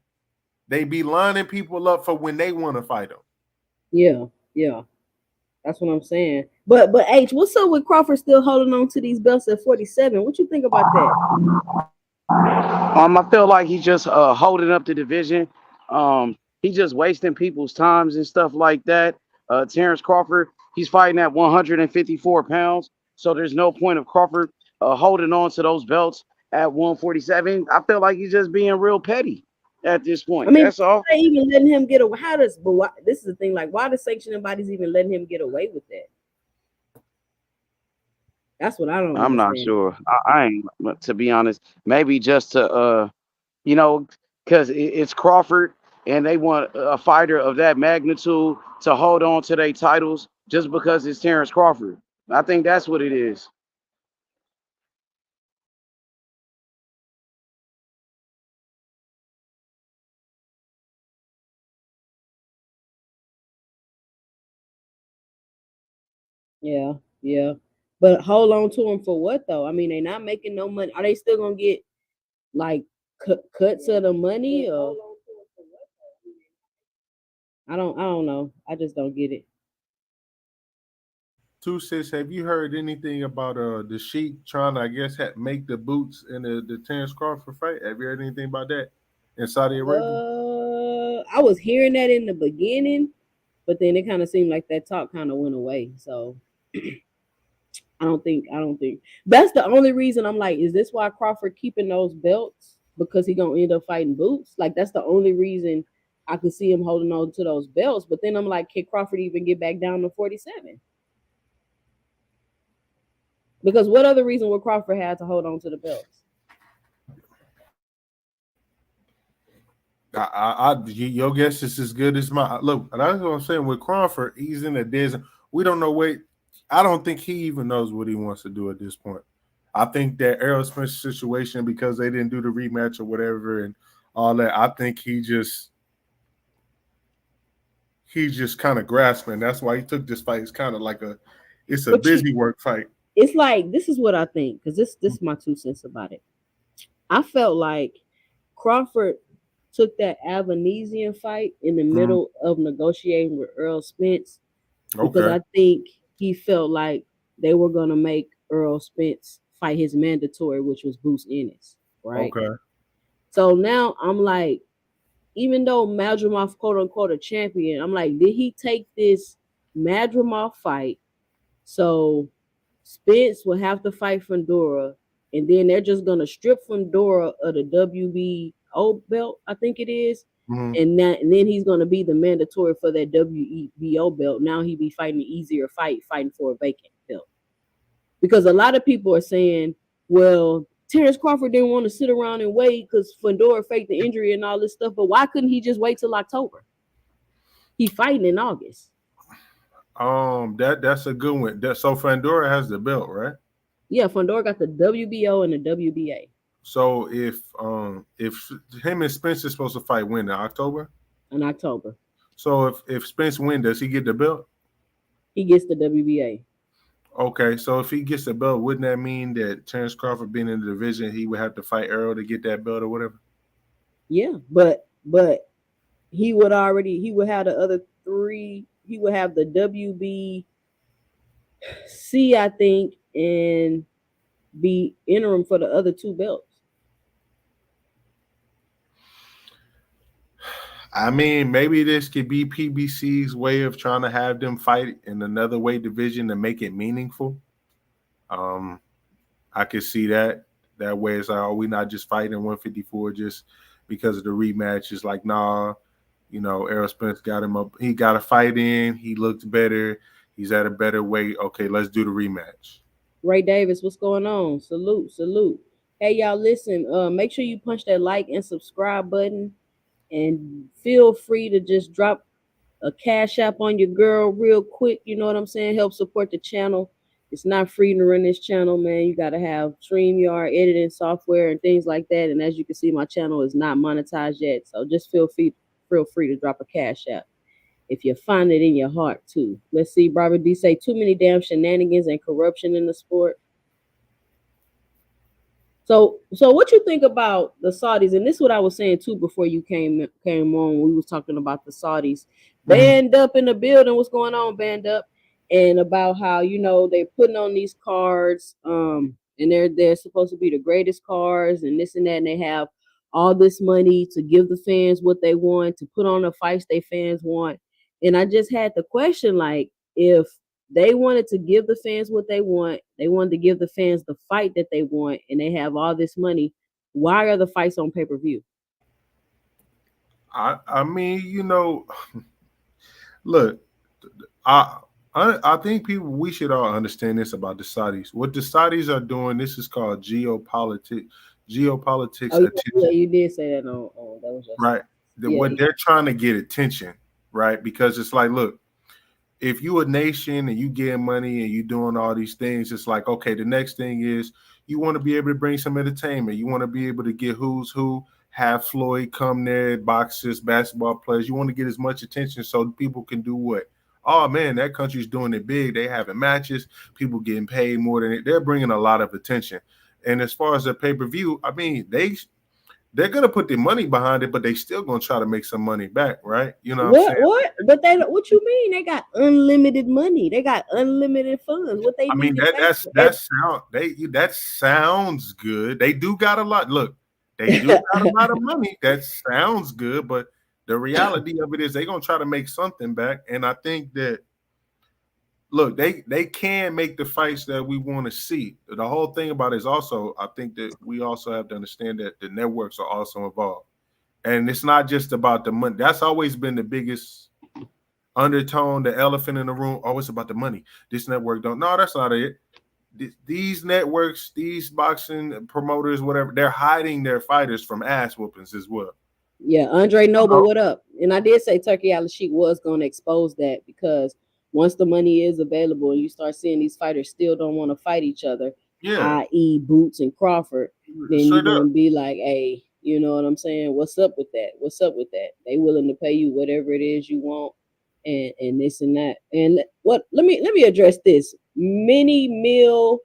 They be lining people up for when they want to fight them. Yeah. That's what I'm saying. But H, what's up with Crawford still holding on to these belts at 47? What you think about that? I feel like he's just holding up the division. He just wasting people's times and stuff like that. Terence Crawford, he's fighting at 154 pounds, so there's no point of Crawford holding on to those belts at 147. I feel like he's just being real petty at this I point. mean, That's all. why they even letting him get away? This is the thing, like, why the sanctioning bodies even letting him get away with that? That's what I don't I'm not understand. sure. I ain't, but to be honest, maybe just to you know, because it's Crawford. and they want a fighter of that magnitude to hold on to their titles just because it's Terence Crawford. I think that's what it is. Yeah, yeah. But hold on to them for what though? I mean, they not making no money. Are they still gonna get like cuts of the money or I don't know. I just don't get it. Two Sis, have you heard anything about the Sheik trying to, I guess, make the boots in the Terence Crawford fight? Have you heard anything about that in Saudi Arabia? I was hearing that in the beginning, but then it kind of seemed like that talk kind of went away. So I don't think that's the only reason I'm like, is this why Crawford keeping those belts? Because he gonna end up fighting Boots? Like that's the only reason I could see him holding on to those belts. But then I'm like, can Crawford even get back down to 47? Because what other reason would Crawford have to hold on to the belts? Your guess is as good as mine. Look, that's what I'm saying. With Crawford, he's in a desert. We don't know what. I don't think he even knows what he wants to do at this point. I think that Errol Spence situation, because they didn't do the rematch or whatever and all that, I think he's just kind of grasping. That's why he took this fight. It's kind of like it's a busy work fight. It's like, this is what I think, because this is my 2 cents about it. I felt like Crawford took that Avanesian fight in the middle of negotiating with Errol Spence because I think he felt like they were going to make Errol Spence fight his mandatory, which was Bruce Ennis, right? Okay. So now I'm like, even though Madrimov, quote unquote, a champion, I'm like, did he take this Madrimov fight so Spence will have to fight Fundora, and then they're just gonna strip Fundora of the WBO belt, I think it is, and then he's gonna be the mandatory for that WBO belt. Now he be fighting an easier fighting for a vacant belt. Because a lot of people are saying, well, Terence Crawford didn't want to sit around and wait because Fundora faked the injury and all this stuff, but why couldn't he just wait till October? He fighting in August. That's a good one. So Fundora has the belt, right? Yeah, Fundora got the WBO and the WBA. So if him and Spence is supposed to fight when, in October? In October. So if Spence wins, does he get the belt? He gets the WBA. Okay, so if he gets the belt, wouldn't that mean that Terence Crawford being in the division, he would have to fight Errol to get that belt or whatever? Yeah, but he would have the other three. He would have the WBC, I think, and be interim for the other two belts. I mean, maybe this could be PBC's way of trying to have them fight in another weight division to make it meaningful. I could see that. That way it's like, oh, we're not just fighting 154 just because of the rematch. It's like, nah, Errol Spence got him up. He got a fight in. He looked better. He's at a better weight. Okay, let's do the rematch. Ray Davis, what's going on? Salute. Hey, y'all, listen, make sure you punch that like and subscribe button, and feel free to just drop a cash app on your girl real quick. You know what I'm saying? Help support the channel. It's not free to run this channel, man. You got to have StreamYard, editing software, and things like that. And as you can see, my channel is not monetized yet. So just feel free to drop a cash app if you find it in your heart, too. Let's see. Robert D say, too many damn shenanigans and corruption in the sport. So what you think about the Saudis? And this is what I was saying too before you came on. We was talking about the Saudis. Band up in the building. What's going on, band up? And about how, they're putting on these cards, and they're supposed to be the greatest cars and this and that, and they have all this money to give the fans what they want, to put on the fights they fans want. And I just had the question, like, if they wanted to give the fans what they want, they wanted to give the fans the fight that they want, and they have all this money, why are the fights on pay-per-view? I mean, look, I think we should all understand this about the Saudis. What the Saudis are doing, this is called geopolitics. Oh, yeah, you did say that on that was just right. what Yeah. they're trying to get attention, right? Because it's like, look, if you a nation and you getting money and you doing all these things, it's like, okay, the next thing is you want to be able to bring some entertainment. You want to be able to get who's who, have Floyd come there, boxers, basketball players. You want to get as much attention so people can do what? Oh man, that country's doing it big. They having matches, people getting paid more than it. They're bringing a lot of attention. And as far as the pay per view, I mean, they're gonna put their money behind it, but they still gonna try to make some money back, right? You know what I'm saying? What? But they what you mean? They got unlimited money. They got unlimited funds. What they I mean need to pay for? that sounds good. They do got a lot. Look, they do got a lot of money. That sounds good, but the reality of it is they're gonna try to make something back. And I think that look, they can make the fights that we want to see. The whole thing about it is also, I think that we also have to understand that the networks are also involved. And it's not just about the money. That's always been the biggest undertone, the elephant in the room. Oh, it's about the money. This network don't. No, that's not it. These networks, these boxing promoters, whatever, they're hiding their fighters from ass whoopings as well. Yeah, Andre Noble, what up? And I did say Turkey Al Sheik was going to expose that because once the money is available and you start seeing these fighters still don't want to fight each other, Yeah, i.e. Boots and Crawford, then you're straight up. going to be like, hey, you know what I'm saying? What's up with that? What's up with that? They willing to pay you whatever it is you want and this and that. And what let me address this. Mini Mill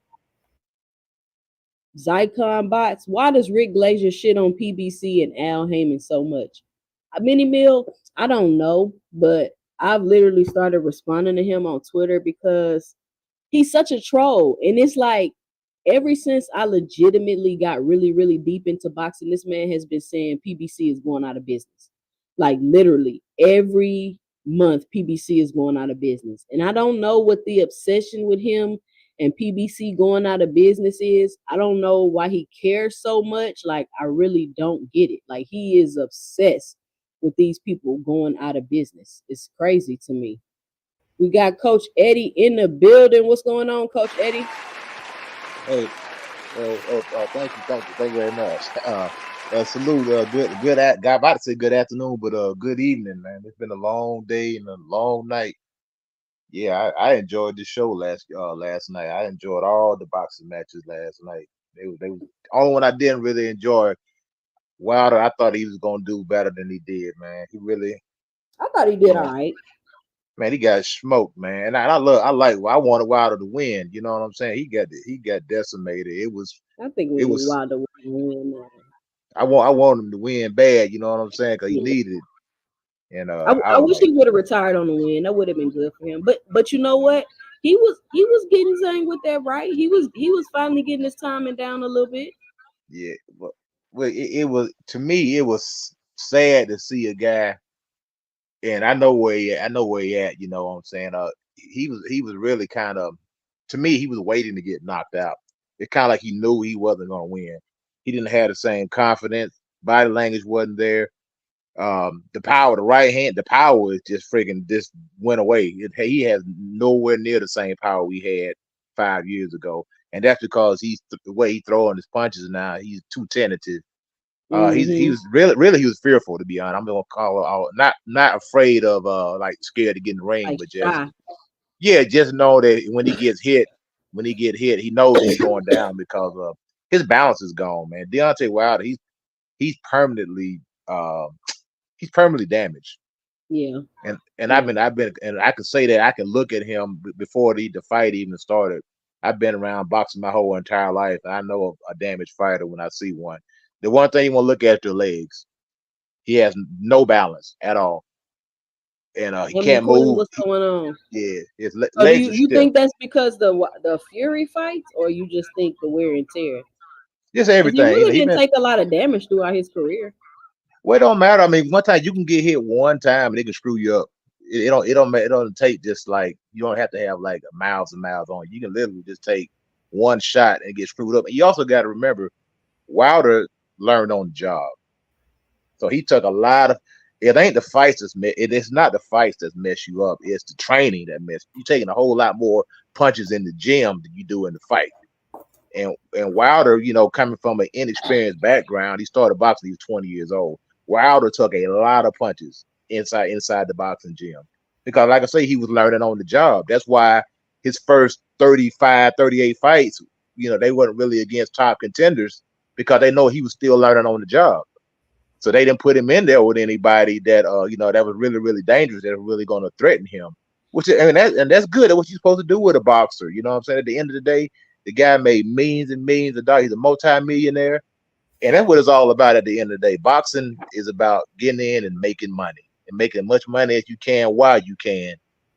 Zycon bots. Why does Rick Glazier shit on PBC and Al Heyman so much? Mini Mill, I don't know, but I've literally started responding to him on Twitter because he's such a troll. And it's like ever since I legitimately got really, really deep into boxing, this man has been saying PBC is going out of business. Like literally every month, PBC is going out of business. And I don't know what the obsession with him and PBC going out of business is. I don't know why he cares so much. Like, I really don't get it. Like, he is obsessed with these people going out of business. It's crazy to me. We got Coach Eddie in the building. What's going on, Coach Eddie? Hey, thank you very much. Salute, got about to say good afternoon, but good evening, man. It's been a long day and a long night. Yeah, I enjoyed the show last night. I enjoyed all the boxing matches last night. They was only one I didn't really enjoy. Wilder, I thought he was gonna do better than he did, man. He really, I thought he did all right. man, he got smoked, man. And I wanted Wilder to win. You know what I'm saying? He got decimated. I think we was Wilder would win. I want him to win bad. You know what I'm saying? Because he Yeah. needed it. And I don't wish know. he would have retired on the win. That would have been good for him. But you know what? He was getting something with that, right? He was finally getting his timing down a little bit. Yeah, but it was, to me, it was sad to see a guy, and I know where he at. I know where he at. You know what I'm saying? He was really kind of, to me, he was waiting to get knocked out. It's kind of like he knew he wasn't gonna win. He didn't have the same confidence. Body language wasn't there. The power, the right hand, the power is just went away. He has nowhere near the same power we had 5 years ago, and that's because the way he throwing his punches now. He's too tentative. He was really he was fearful, to be honest. I'm gonna call it out, not afraid of like scared to get in the ring, Like but shy. just know that when he gets hit, he knows he's going down because his balance is gone, man. Deontay Wilder, he's permanently he's permanently damaged. Yeah. And Yeah. I've been, and I can say that I can look at him before the fight even started. I've been around boxing my whole entire life, and I know a damaged fighter when I see one. The one thing you want to look at is the legs. He has no balance at all, and he Him and can't Quinn, move. what's going on? Yeah, his So do legs are you stiff. think that's because the Fury fights, or you just think the wear and tear? Just Because he everything. really He didn't been. take a lot of damage throughout his career. Well, it don't matter. I mean, one time you can get hit one time and it can screw you up. It don't take just like, you don't have to have like miles and miles on. You can literally just take one shot and get screwed up. And you also got to remember, Wilder learned on the job, so he took a lot of. It ain't the fights it's not the fights that mess you up. It's the training that mess. You taking a whole lot more punches in the gym than you do in the fight. And Wilder, coming from an inexperienced background, he started boxing. He was 20 years old. Wilder took a lot of punches inside the boxing gym because, like I say, he was learning on the job. That's why his first 35, 38 fights, they weren't really against top contenders because they know he was still learning on the job. So they didn't put him in there with anybody that that was really, really dangerous, that was really going to threaten him. That's good. That's what you're supposed to do with a boxer. You know what I'm saying? At the end of the day, the guy made millions and millions of dollars. He's a multi-millionaire. And that's what it's all about at the end of the day. Boxing is about getting in and making money and making as much money as you can while you can.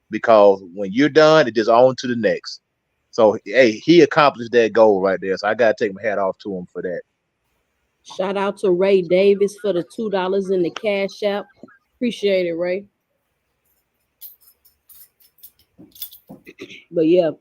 Because when you're done, it just on to the next. So, hey, he accomplished that goal right there. So I got to take my hat off to him for that. Shout out to Ray Davis for the $2 in the Cash App. Appreciate it, Ray. But yeah,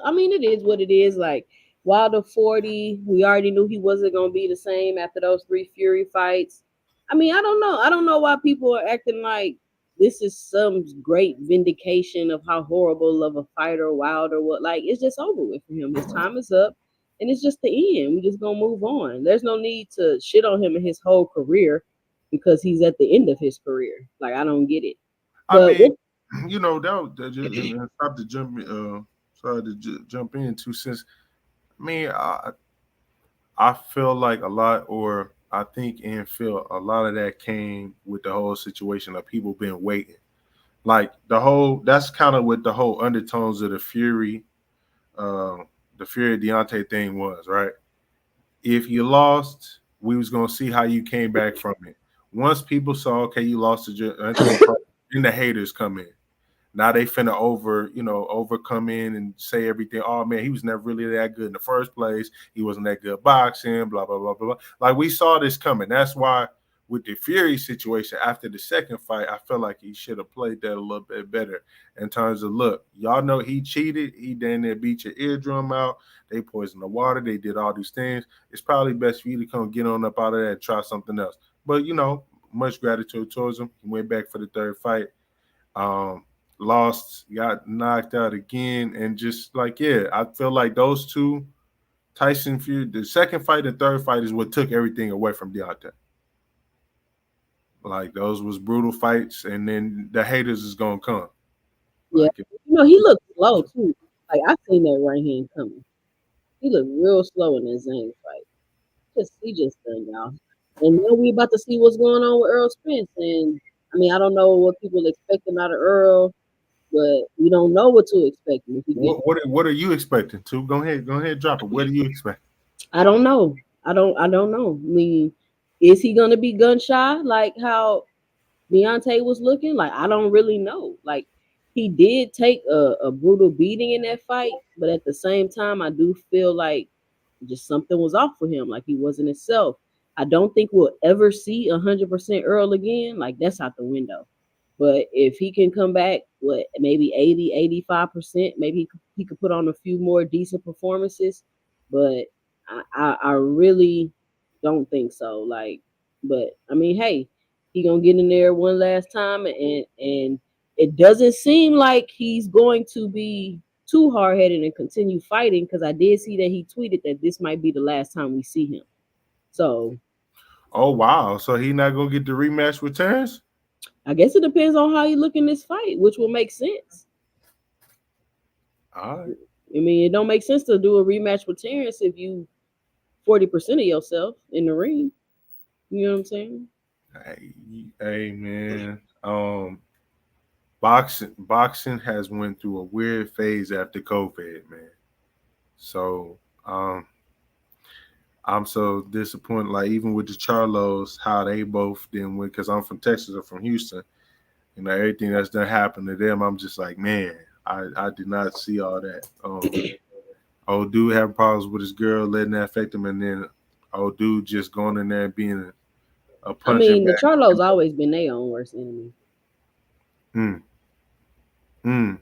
I mean, it is what it is. Like Wilder 40, we already knew he wasn't gonna be the same after those 3 Fury fights. I mean, I don't know. I don't know why people are acting like this is some great vindication of how horrible of a fighter Wilder was. Like, it's just over with for him. His time is up, and it's just the end. We just gonna move on. There's no need to shit on him in his whole career because he's at the end of his career. Like, I don't get it. But I mean, that just stop to jump. Sorry to jump in 2 cents. I mean, I feel like a lot, or I think and feel a lot of that came with the whole situation of people been waiting. Like that's kind of what the whole undertones of uh, the Fury Deontay thing was, right? If you lost, we was gonna see how you came back from it. Once people saw, okay, you lost to Anthony Crawford, then the haters come in. Now they finna overcome in and say everything. Oh man, he was never really that good in the first place. He wasn't that good boxing, blah, blah, blah, blah, blah. Like we saw this coming. That's why with the Fury situation after the second fight, I felt like he should have played that a little bit better in terms of look, y'all know he cheated. He damn near beat your eardrum out. They poisoned the water. They did all these things. It's probably best for you to come get on up out of that and try something else. But much gratitude towards him. He went back for the third fight. Lost, got knocked out again, and just like I feel like those two, Tyson Fury, the second fight and third fight is what took everything away from Deontay. Like those was brutal fights, and then the haters is gonna come. yeah, Like, he looked slow too. Like I seen that right hand coming. He looked real slow in that Zane fight. He just done, y'all. And then we about to see what's going on with Earl Spence. And I mean, I don't know what people expecting out of Earl, but we don't know what to expect if he gets. what are you expecting? To go ahead, drop it. What do you expect? I don't know. I don't know. I mean, is he gonna be gun shy like how Deontay was looking? Like I don't really know. Like he did take a brutal beating in that fight, but at the same time, I do feel like just something was off with him. Like he wasn't himself. I don't think we'll ever see 100% Earl again. Like that's out the window. But if he can come back, maybe 80, 85%, maybe he could put on a few more decent performances. But I really don't think so. Like, but I mean, hey, he gonna get in there one last time, and it doesn't seem like he's going to be too hard headed and continue fighting because I did see that he tweeted that this might be the last time we see him. So, oh wow, so he not gonna get the rematch with Terence? I guess it depends on how you look in this fight, which will make sense. All right. I mean, it don't make sense to do a rematch with Terence if you 40% of yourself in the ring. You know what I'm saying? Hey man, boxing has went through a weird phase after COVID, man. So I'm so disappointed. Like even with the Charlos, how they both didn't win. Because I'm from Texas or from Houston, everything that's done happened to them. I'm just like, man, I did not see all that. Old dude having problems with his girl, letting that affect him, and then old dude just going in there and being a I punching mean, the bag. Charlos always been their own worst enemy. Hmm.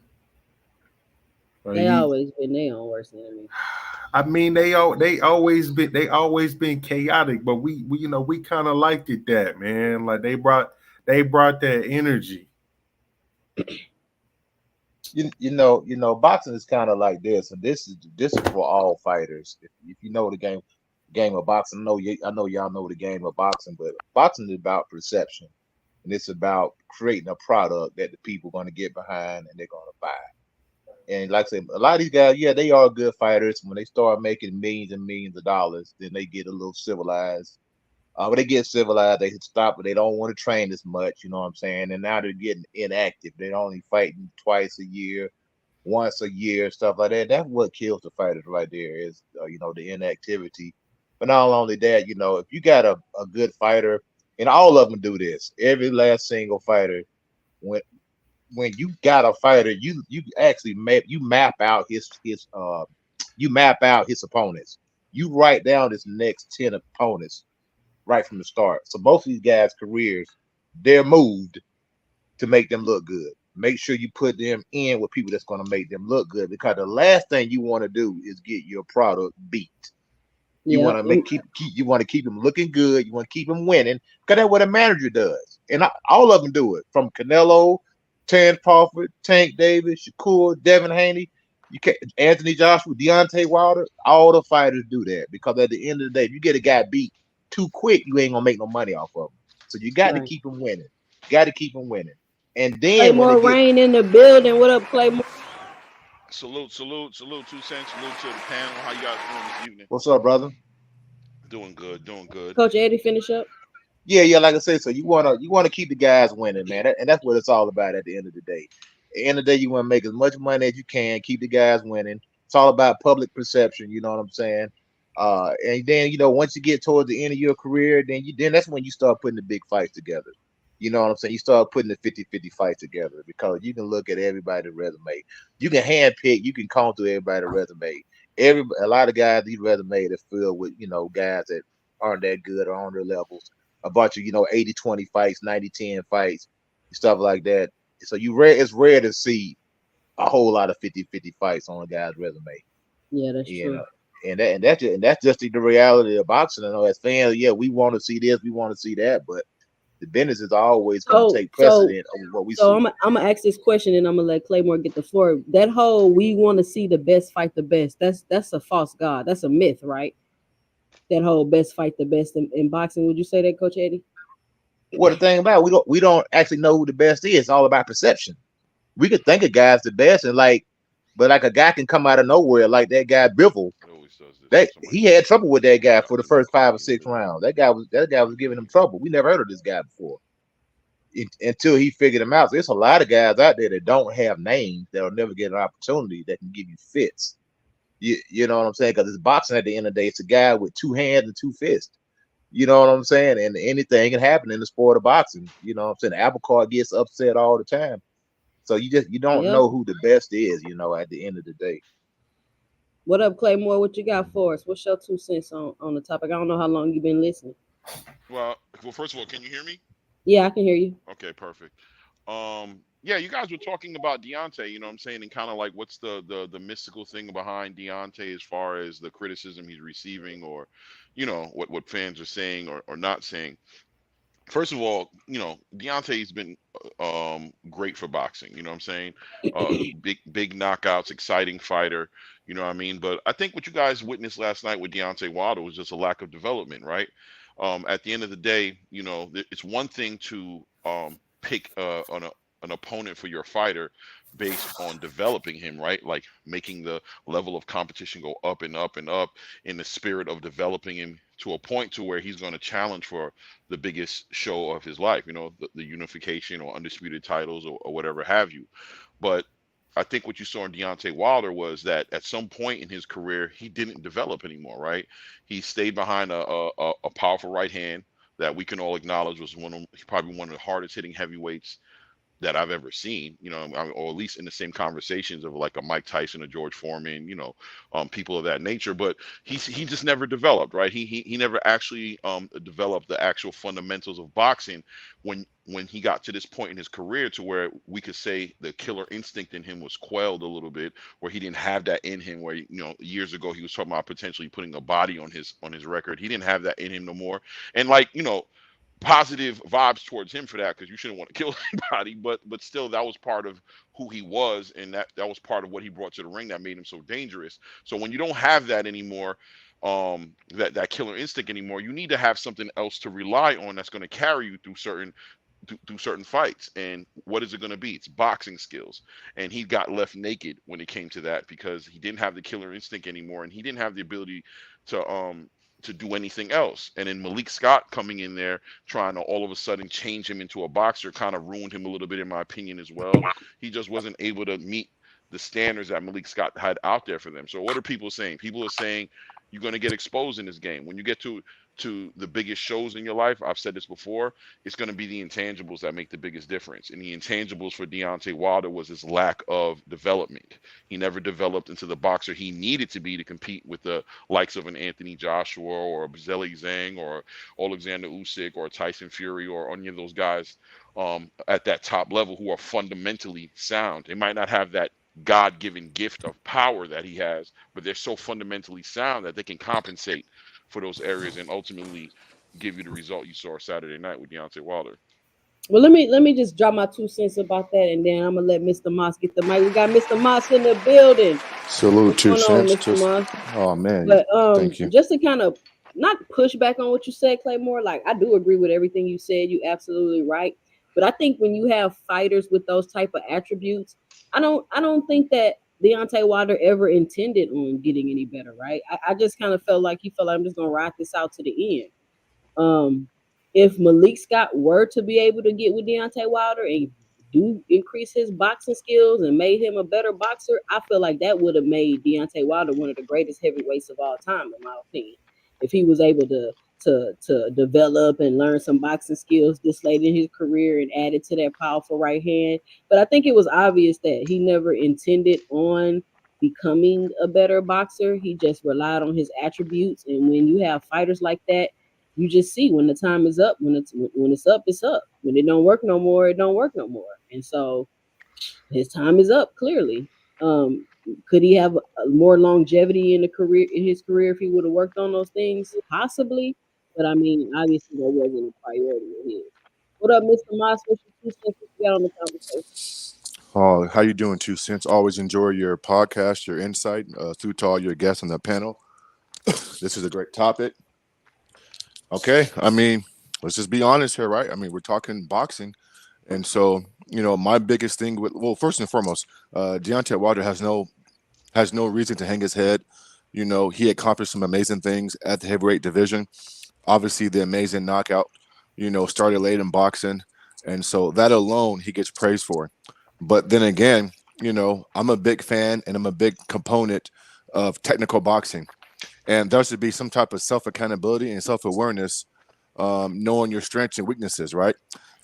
They always been their own worst enemy. I mean, they always been chaotic, but we kind of liked it that, man. Like they brought that energy. Boxing is kind of like this, and this is for all fighters. If you know the game, game of boxing. I know y'all know the game of boxing, but boxing is about perception, and it's about creating a product that the people are going to get behind and they're going to buy. And like I said, a lot of these guys, yeah, they are good fighters. When they start making millions and millions of dollars, then they get a little civilized. When they get civilized, they stop, but they don't want to train as much. You know what I'm saying? And now they're getting inactive. They're only fighting twice a year, once a year, stuff like that. That's what kills the fighters right there is, the inactivity. But not only that, if you got a good fighter, and all of them do this, every last single fighter, when when you got a fighter, you actually map out you map out his opponents. You write down his next 10 opponents right from the start. So both of these guys' careers, they're moved to make them look good. Make sure you put them in with people that's going to make them look good because the last thing you want to do is get your product beat. You Yeah. want to you want to keep them looking good. You want to keep them winning because that's what a manager does, and all of them do it. From Canelo, Terence Crawford, Tank Davis, Shakur, Devin Haney, you can Anthony Joshua, Deontay Wilder. All the fighters do that because at the end of the day, if you get a guy beat too quick, you ain't gonna make no money off of him. So you got to Right. keep them winning. Got to keep them winning, and then when they Claymore get Rain in the building. What up, Claymore? Salute, salute, salute. 2 cents. Salute to the panel. How you guys doing this evening? what's up, brother? Doing good, doing good. Coach Eddie, finish up. Yeah, yeah, like I said, so you wanna keep the guys winning, man, and that's what it's all about at the end of the day. At the end of the day, you want to make as much money as you can, keep the guys winning. It's all about public perception, you know what I'm saying? And then once you get towards the end of your career, then that's when you start putting the big fights together. You know what I'm saying? You start putting the 50-50 fights together because you can look at everybody's resume. You can handpick, you can comb through everybody's resume. A lot of guys, these resumes are filled with, guys that aren't that good or on their levels a bunch of 80-20 fights, 90-10 fights, stuff like that. So it's rare to see a whole lot of 50-50 fights on a guy's resume. Yeah, that's You true. know, and that's just the reality of boxing. I know as fans, yeah, we want to see this, we want to see that, but the business is always going to So, take so, precedent over what we so see. I'm gonna ask this question, and I'm gonna let Claymore get the floor. That whole we want to see the best fight the best. That's a false god. That's a myth, right? That whole best fight the best in boxing. Would you say that, Coach Eddie? What the thing about we don't actually know who the best is. It's all about perception. We could think a guy's the best, but like a guy can come out of nowhere, like that guy Biffle. It always does this when That somebody he had trouble with that guy for the drops in the first five or audience. six rounds. That guy was giving him trouble. We never heard of this guy before until he figured him out. So there's a lot of guys out there that don't have names that'll never get an opportunity that can give you fits. You know what I'm saying? Because it's boxing at the end of the day. It's a guy with two hands and two fists. You know what I'm saying? And anything can happen in the sport of boxing. You know what I'm saying? The apple cart gets upset all the time. So you don't Yep. know who the best is. At the end of the day. What up, Claymore? What you got for us? What's your 2 cents on the topic? I don't know how long you've been listening. Well, first of all, can you hear me? Yeah, I can hear you. Okay, perfect. Yeah, you guys were talking about Deontay. You know what I'm saying, and kind of like what's the mystical thing behind Deontay as far as the criticism he's receiving, or what fans are saying or not saying. First of all, Deontay's been great for boxing. You know what I'm saying? Big knockouts, exciting fighter. You know what I mean? But I think what you guys witnessed last night with Deontay Wilder was just a lack of development, right? At the end of the day, it's one thing to pick an opponent for your fighter based on developing him, right? Like making the level of competition go up and up and up in the spirit of developing him to a point to where he's going to challenge for the biggest show of his life, the unification or undisputed titles or whatever have you. But I think what you saw in Deontay Wilder was that at some point in his career, he didn't develop anymore, right? He stayed behind a powerful right hand that we can all acknowledge was probably one of the hardest hitting heavyweights that I've ever seen, or at least in the same conversations of like a Mike Tyson or George Foreman, people of that nature. But he just never developed, right? He never actually developed the actual fundamentals of boxing when he got to this point in his career to where we could say the killer instinct in him was quelled a little bit, where he didn't have that in him. Where years ago he was talking about potentially putting a body on his record. He didn't have that in him no more. And like positive vibes towards him for that, because you shouldn't want to kill anybody, but still, that was part of who he was, and that was part of what he brought to the ring that made him so dangerous. So when you don't have that anymore, that killer instinct anymore, you need to have something else to rely on that's going to carry you through certain fights. And what is it going to be? It's boxing skills. And he got left naked when it came to that, because he didn't have the killer instinct anymore, and he didn't have the ability to do anything else. And then Malik Scott coming in there trying to all of a sudden change him into a boxer kind of ruined him a little bit, in my opinion, as well. He just wasn't able to meet the standards that Malik Scott had out there for them. So what are people saying? People are saying you're going to get exposed in this game. When you get to the biggest shows in your life, I've said this before, it's going to be the intangibles that make the biggest difference. And the intangibles for Deontay Wilder was his lack of development. He never developed into the boxer he needed to be to compete with the likes of an Anthony Joshua or a Zhang Zhang or Alexander Usyk or Tyson Fury or any of those guys at that top level who are fundamentally sound. They might not have that God-given gift of power that he has, but they're so fundamentally sound that they can compensate for those areas and ultimately give you the result you saw Saturday night with Deontay Wilder. Well, let me just drop my 2 cents about that, and then I'm gonna let Mr. Moss get the mic. We got Mr. Moss in the building. Salute What's two going on, cents. Mr. Moss? Oh man, But thank you. just to kind of not push back on what you said, Claymore. Like, I do agree with everything you said. You absolutely right. But I think when you have fighters with those type of attributes, I don't think that Deontay Wilder ever intended on getting any better, right? I just kind of felt like he felt like, I'm just gonna ride this out to the end. Um, if Malik Scott were to be able to get with Deontay Wilder and do increase his boxing skills and made him a better boxer, I feel like that would have made Deontay Wilder one of the greatest heavyweights of all time, in my opinion. If he was able to develop and learn some boxing skills this late in his career and add it to that powerful right hand. But I think it was obvious that he never intended on becoming a better boxer. He just relied on his attributes. And when you have fighters like that, you just see when the time is up. When it's up, it's up. When it don't work no more, it don't work no more. And so his time is up. Clearly, could he have more longevity in his career if he would have worked on those things? Possibly, but I mean, obviously that wasn't a priority of his. What up, Mr. Moss? What's your 2 cents you got on the conversation? Oh, how you doing, two cents? Always enjoy your podcast, your insight, through to all your guests on the panel. This is a great topic. Okay, I mean, let's just be honest here, right? I mean, we're talking boxing, and so my biggest thing with, well, first and foremost, Deontay Wilder has no reason to hang his head. He accomplished some amazing things at the heavyweight division. Obviously, the amazing knockout, started late in boxing, and so that alone he gets praised for. But then again, I'm a big fan and I'm a big component of technical boxing. And there should be some type of self accountability and self awareness, knowing your strengths and weaknesses, right?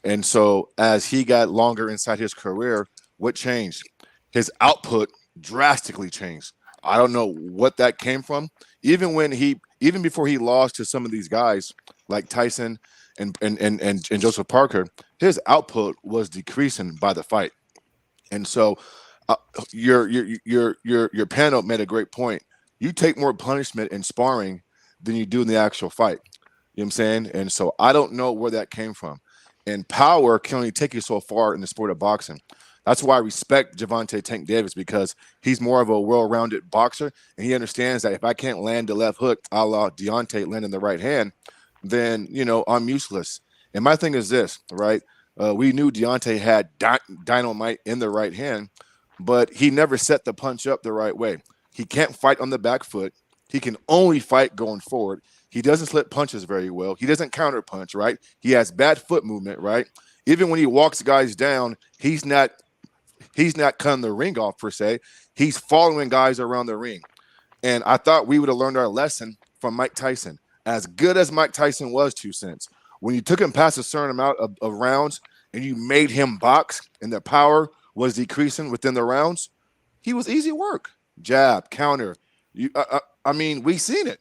And so as he got longer inside his career, what changed? His output drastically changed. I don't know what that came from. Even before he lost to some of these guys like Tyson and Joseph Parker, his output was decreasing by the fight. And so your panel made a great point. You take more punishment in sparring than you do in the actual fight. You know what I'm saying? And so I don't know where that came from. And power can only take you so far in the sport of boxing. That's why I respect Gervonta Tank Davis, because he's more of a well-rounded boxer, and he understands that if I can't land the left hook, a la Deontay landing the right hand, then I'm useless. And my thing is this, right? We knew Deontay had dynamite in the right hand, but he never set the punch up the right way. He can't fight on the back foot. He can only fight going forward. He doesn't slip punches very well. He doesn't counter punch, right? He has bad foot movement, right? Even when he walks guys down, he's not cutting the ring off per se. He's following guys around the ring. And I thought we would have learned our lesson from Mike Tyson. As good as Mike Tyson was, two cents, when you took him past a certain amount of rounds and you made him box and the power was decreasing within the rounds, he was easy work. Jab, counter. I mean, we seen it.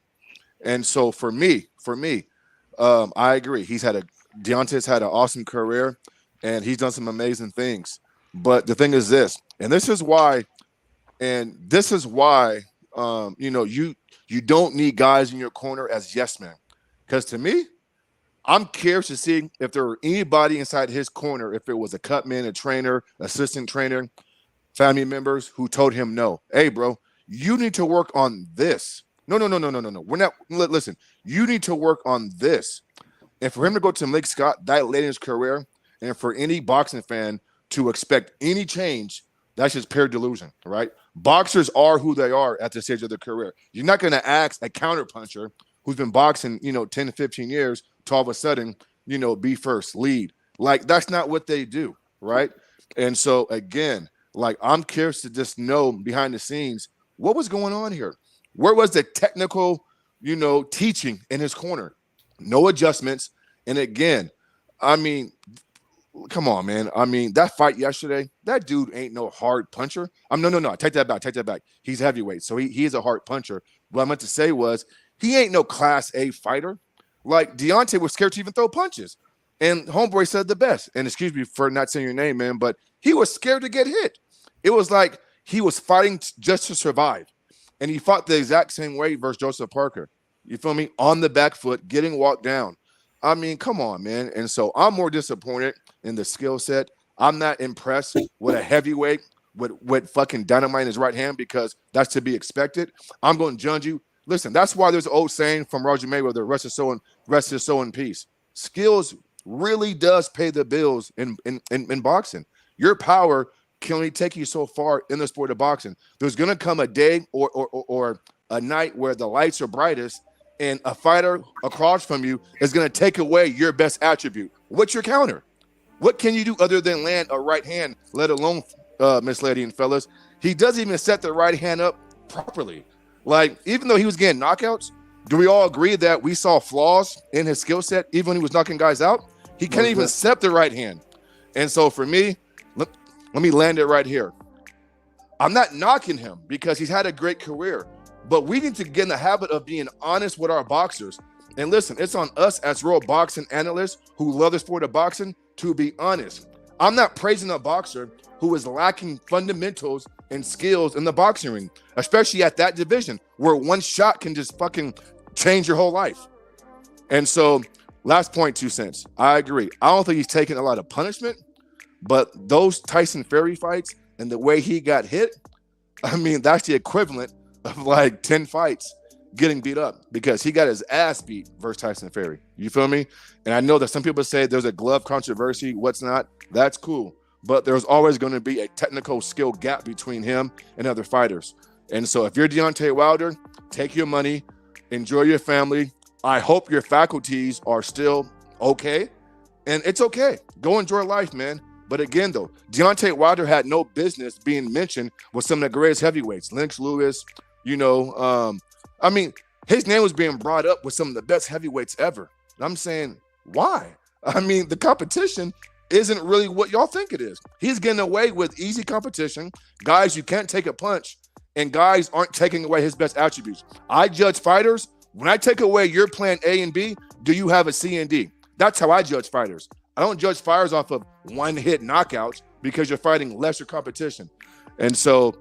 And so for me, I agree. Deontay's had an awesome career and he's done some amazing things. But the thing is this, and this is why, you don't need guys in your corner as yes men. Because to me, I'm curious to see if there were anybody inside his corner, if it was a cutman, a trainer, assistant trainer, family members who told him no. Hey, bro, you need to work on this. No. We're not. Listen, you need to work on this. And for him to go to Malik Scott that late in his career, and for any boxing fan to expect any change, that's just pure delusion, right? Boxers are who they are at this stage of their career. You're not going to ask a counterpuncher who's been boxing, 10 to 15 years to all of a sudden, be first, lead. Like, that's not what they do, right? And so, again, like, I'm curious to just know behind the scenes what was going on here. Where was the technical, teaching in his corner? No adjustments. And again, I mean, come on, man. I mean, that fight yesterday, that dude ain't no hard puncher. No. Take that back. He's heavyweight, so he is a hard puncher. What I meant to say was he ain't no class A fighter. Like, Deontay was scared to even throw punches. And homeboy said the best. And excuse me for not saying your name, man, but he was scared to get hit. It was like he was fighting just to survive. And he fought the exact same way versus Joseph Parker. You feel me? On the back foot, getting walked down. I mean, come on, man. And so I'm more disappointed in the skill set. I'm not impressed with a heavyweight with fucking dynamite in his right hand, because that's to be expected. I'm going to judge you. Listen, that's why there's an old saying from Roger Mayweather, rest his soul in peace. Skills really does pay the bills in boxing. Your power can only take you so far in the sport of boxing. There's going to come a day or a night where the lights are brightest and a fighter across from you is going to take away your best attribute. What's your counter? What can you do other than land a right hand, let alone, Miss Lady and fellas? He doesn't even set the right hand up properly. Like, even though he was getting knockouts, do we all agree that we saw flaws in his skill set even when he was knocking guys out? He can't even set the right hand. And so for me, let me land it right here. I'm not knocking him because he's had a great career, but we need to get in the habit of being honest with our boxers. And listen, it's on us as real boxing analysts who love the sport of boxing to be honest. I'm not praising a boxer who is lacking fundamentals and skills in the boxing ring, especially at that division where one shot can just fucking change your whole life. And so, last point, 2 cents. I agree. I don't think he's taking a lot of punishment, but those Tyson Fury fights and the way he got hit, I mean, that's the equivalent of like 10 fights getting beat up, because he got his ass beat versus Tyson Fury. You feel me? And I know that some people say there's a glove controversy. What's not? That's cool. But there's always going to be a technical skill gap between him and other fighters. And so if you're Deontay Wilder, take your money, enjoy your family. I hope your faculties are still okay. And it's okay. Go enjoy life, man. But again, though, Deontay Wilder had no business being mentioned with some of the greatest heavyweights. Lennox Lewis, I mean, his name was being brought up with some of the best heavyweights ever. And I'm saying, why? I mean, the competition isn't really what y'all think it is. He's getting away with easy competition, guys you can't take a punch, and guys aren't taking away his best attributes. I judge fighters. When I take away your plan A and B, do you have a C and D? That's how I judge fighters. I don't judge fighters off of one-hit knockouts because you're fighting lesser competition. And so,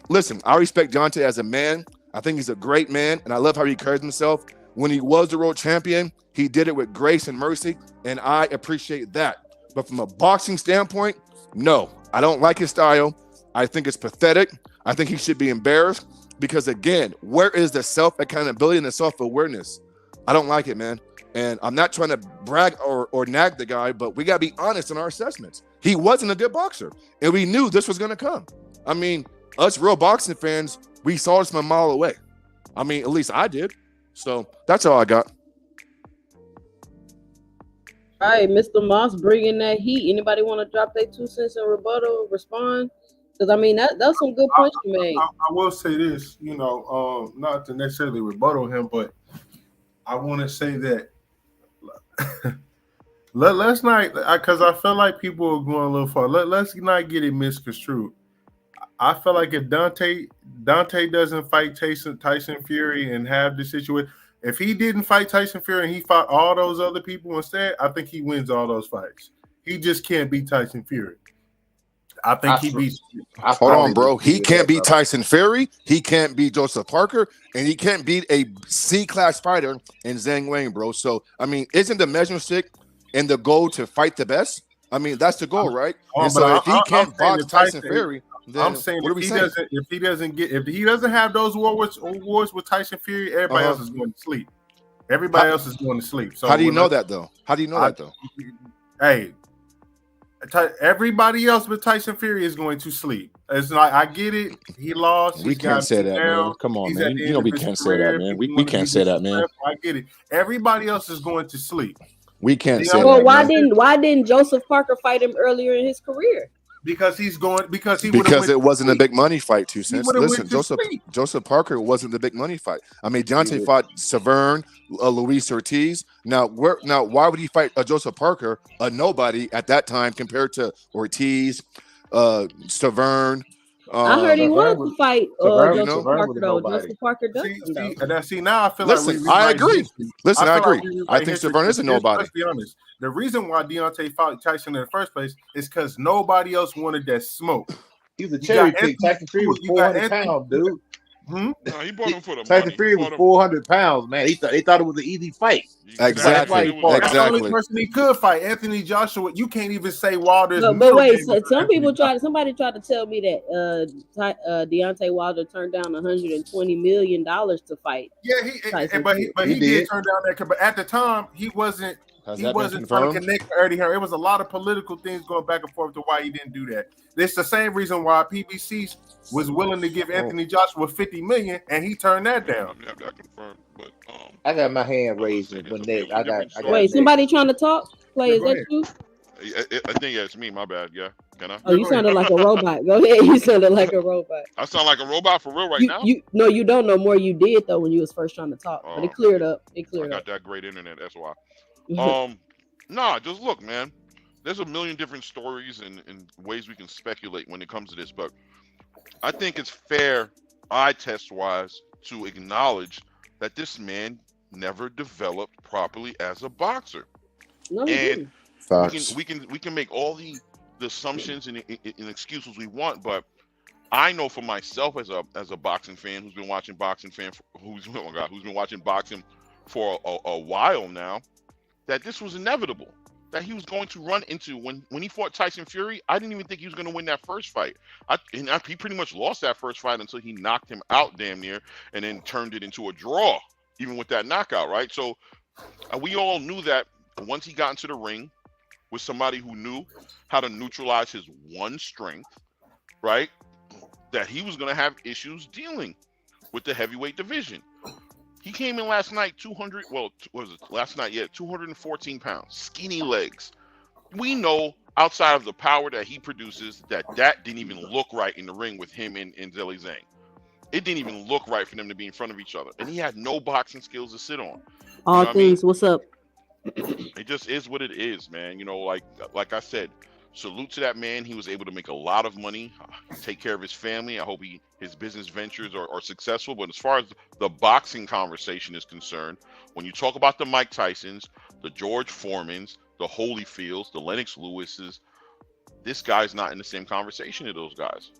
listen, I respect Deontay as a man. I think he's a great man, and I love how he carries himself. When he was the world champion, he did it with grace and mercy, and I appreciate that. But from a boxing standpoint, no, I don't like his style. I think it's pathetic. I think he should be embarrassed because, again, where is the self-accountability and the self-awareness? I don't like it, man. And I'm not trying to brag or nag the guy, but we got to be honest in our assessments. He wasn't a good boxer, and we knew this was going to come. I mean, us real boxing fans, we saw this from a mile away. I mean, at least I did. So that's all I got. All right, Mr. Moss, bringing that heat. Anybody want to drop their 2 cents in rebuttal, respond? Because, I mean, that's some good points you made. I will say this, not to necessarily rebuttal him, but I want to say that let's not, because I feel like people are going a little far. Let's not get it misconstrued. I feel like if Dante doesn't fight Tyson Fury and have the situation, if he didn't fight Tyson Fury and he fought all those other people instead, I think he wins all those fights. He just can't beat Tyson Fury. I think I he str- beats. I Hold on, strongly bro. disagree He with can't that, beat brother. Tyson Fury. He can't beat Joseph Parker, and he can't beat a C-class fighter in Zhang Wang, bro. So, I mean, isn't the measuring stick and the goal to fight the best? I mean, that's the goal, right? And But so, if he I'm can't saying box that Tyson Tyson. Fury, I'm then saying what are we saying? if he doesn't have those wars with Tyson Fury, everybody else is going to sleep. Everybody else is going to sleep. So How do you know that though? How do you know that though? Hey, everybody else with Tyson Fury is going to sleep. It's like I get it. He lost. We He's can't got say beat that, down. man. Come on, He's man. at the You end know of we his can't say that, career. man. People We wanna be can't say that, man. disrespectful. I get it. Everybody else is going to sleep. We can't say Well, that, man. why didn't Joseph Parker fight him earlier in his career? Because he would have Because it wasn't a big money fight, 2 He cents. would have Listen, went to sleep. Joseph Parker wasn't the big money fight. I mean, Deontay fought Severn, Luis Ortiz. Now, why would he fight Joseph Parker, a nobody at that time, compared to Ortiz, Severn? I heard he wanted to fight Joseph Parker though. Joseph Parker does See, now I feel Listen, like I agree. Listen, I agree. I think history. Severn is a nobody. Let's be honest. The reason why Deontay fought Tyson in the first place is because nobody else wanted that smoke. He was a cherry pick. Tyson Fury was 400 pounds, dude. No, he bought him for the Tyson money. Fury was 400 pounds, man. They thought it was an easy fight. Exactly. That's the only person he could fight. Anthony Joshua. You can't even say Wilder's. But wait, somebody tried to tell me that Deontay Wilder turned down $120 million to fight. Yeah, he did turn down that. But at the time, he wasn't. He wasn't trying to connect to Eddie Hearn. It was a lot of political things going back and forth to why he didn't do that. It's the same reason why PBC was willing to give Anthony Joshua $50 million, and he turned that down. Yeah, that confirmed. But I got my hand raised when next. I got Wait, somebody trying to talk? Play, is that you? I think it's me. My bad. Yeah. Can I? Oh, you sounded like a robot. Go ahead. You sounded like a robot. I sound like a robot for real now? No, you don't know more. You did though when you was first trying to talk, but it cleared up. I got that great internet. That's why. Nah, just look, man. There's a million different stories and ways we can speculate when it comes to this, but I think it's fair, eye test wise, to acknowledge that this man never developed properly as a boxer. No, and we can make all the assumptions and excuses we want, but I know for myself as a boxing fan who's been watching boxing for a while now, that this was inevitable, that he was going to run into when he fought Tyson Fury. I didn't even think he was going to win that first fight. He pretty much lost that first fight until he knocked him out damn near and then turned it into a draw, even with that knockout, right? So we all knew that once he got into the ring with somebody who knew how to neutralize his one strength, right, that he was going to have issues dealing with the heavyweight division. He came in last night 214 pounds, skinny legs. We know outside of the power that he produces that didn't even look right in the ring with him and Zhang. It didn't even look right for them to be in front of each other. And he had no boxing skills to sit on. All things, what's up? It just is what it is, man. Like I said, salute to that man. He was able to make a lot of money, take care of his family. I hope his business ventures are successful. But as far as the boxing conversation is concerned, when you talk about the Mike Tysons, the George Foremans, the Holyfields, the Lennox Lewises, this guy's not in the same conversation as those guys.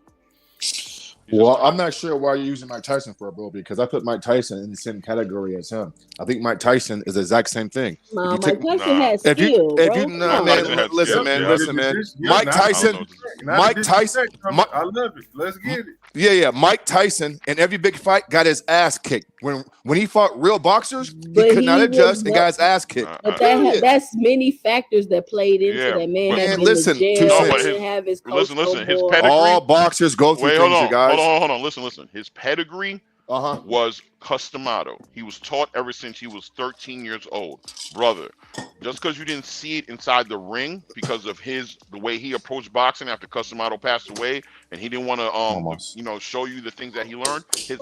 Well, I'm not sure why you're using Mike Tyson for, bro, because I put Mike Tyson in the same category as him. I think Mike Tyson is the exact same thing. Mike Tyson has skill, listen, man. Mike Tyson. I love it. Let's get it. Yeah. Mike Tyson in every big fight got his ass kicked. When he fought real boxers, he could not adjust and got his ass kicked. But that's many factors that played into that man. Listen, his pedigree. All boxers go through things, you guys. Hold on. Listen. His pedigree was customado. He was taught ever since he was 13 years old. Brother, just because you didn't see it inside the ring because of the way he approached boxing after Customado passed away, and he didn't want to show you the things that he learned. His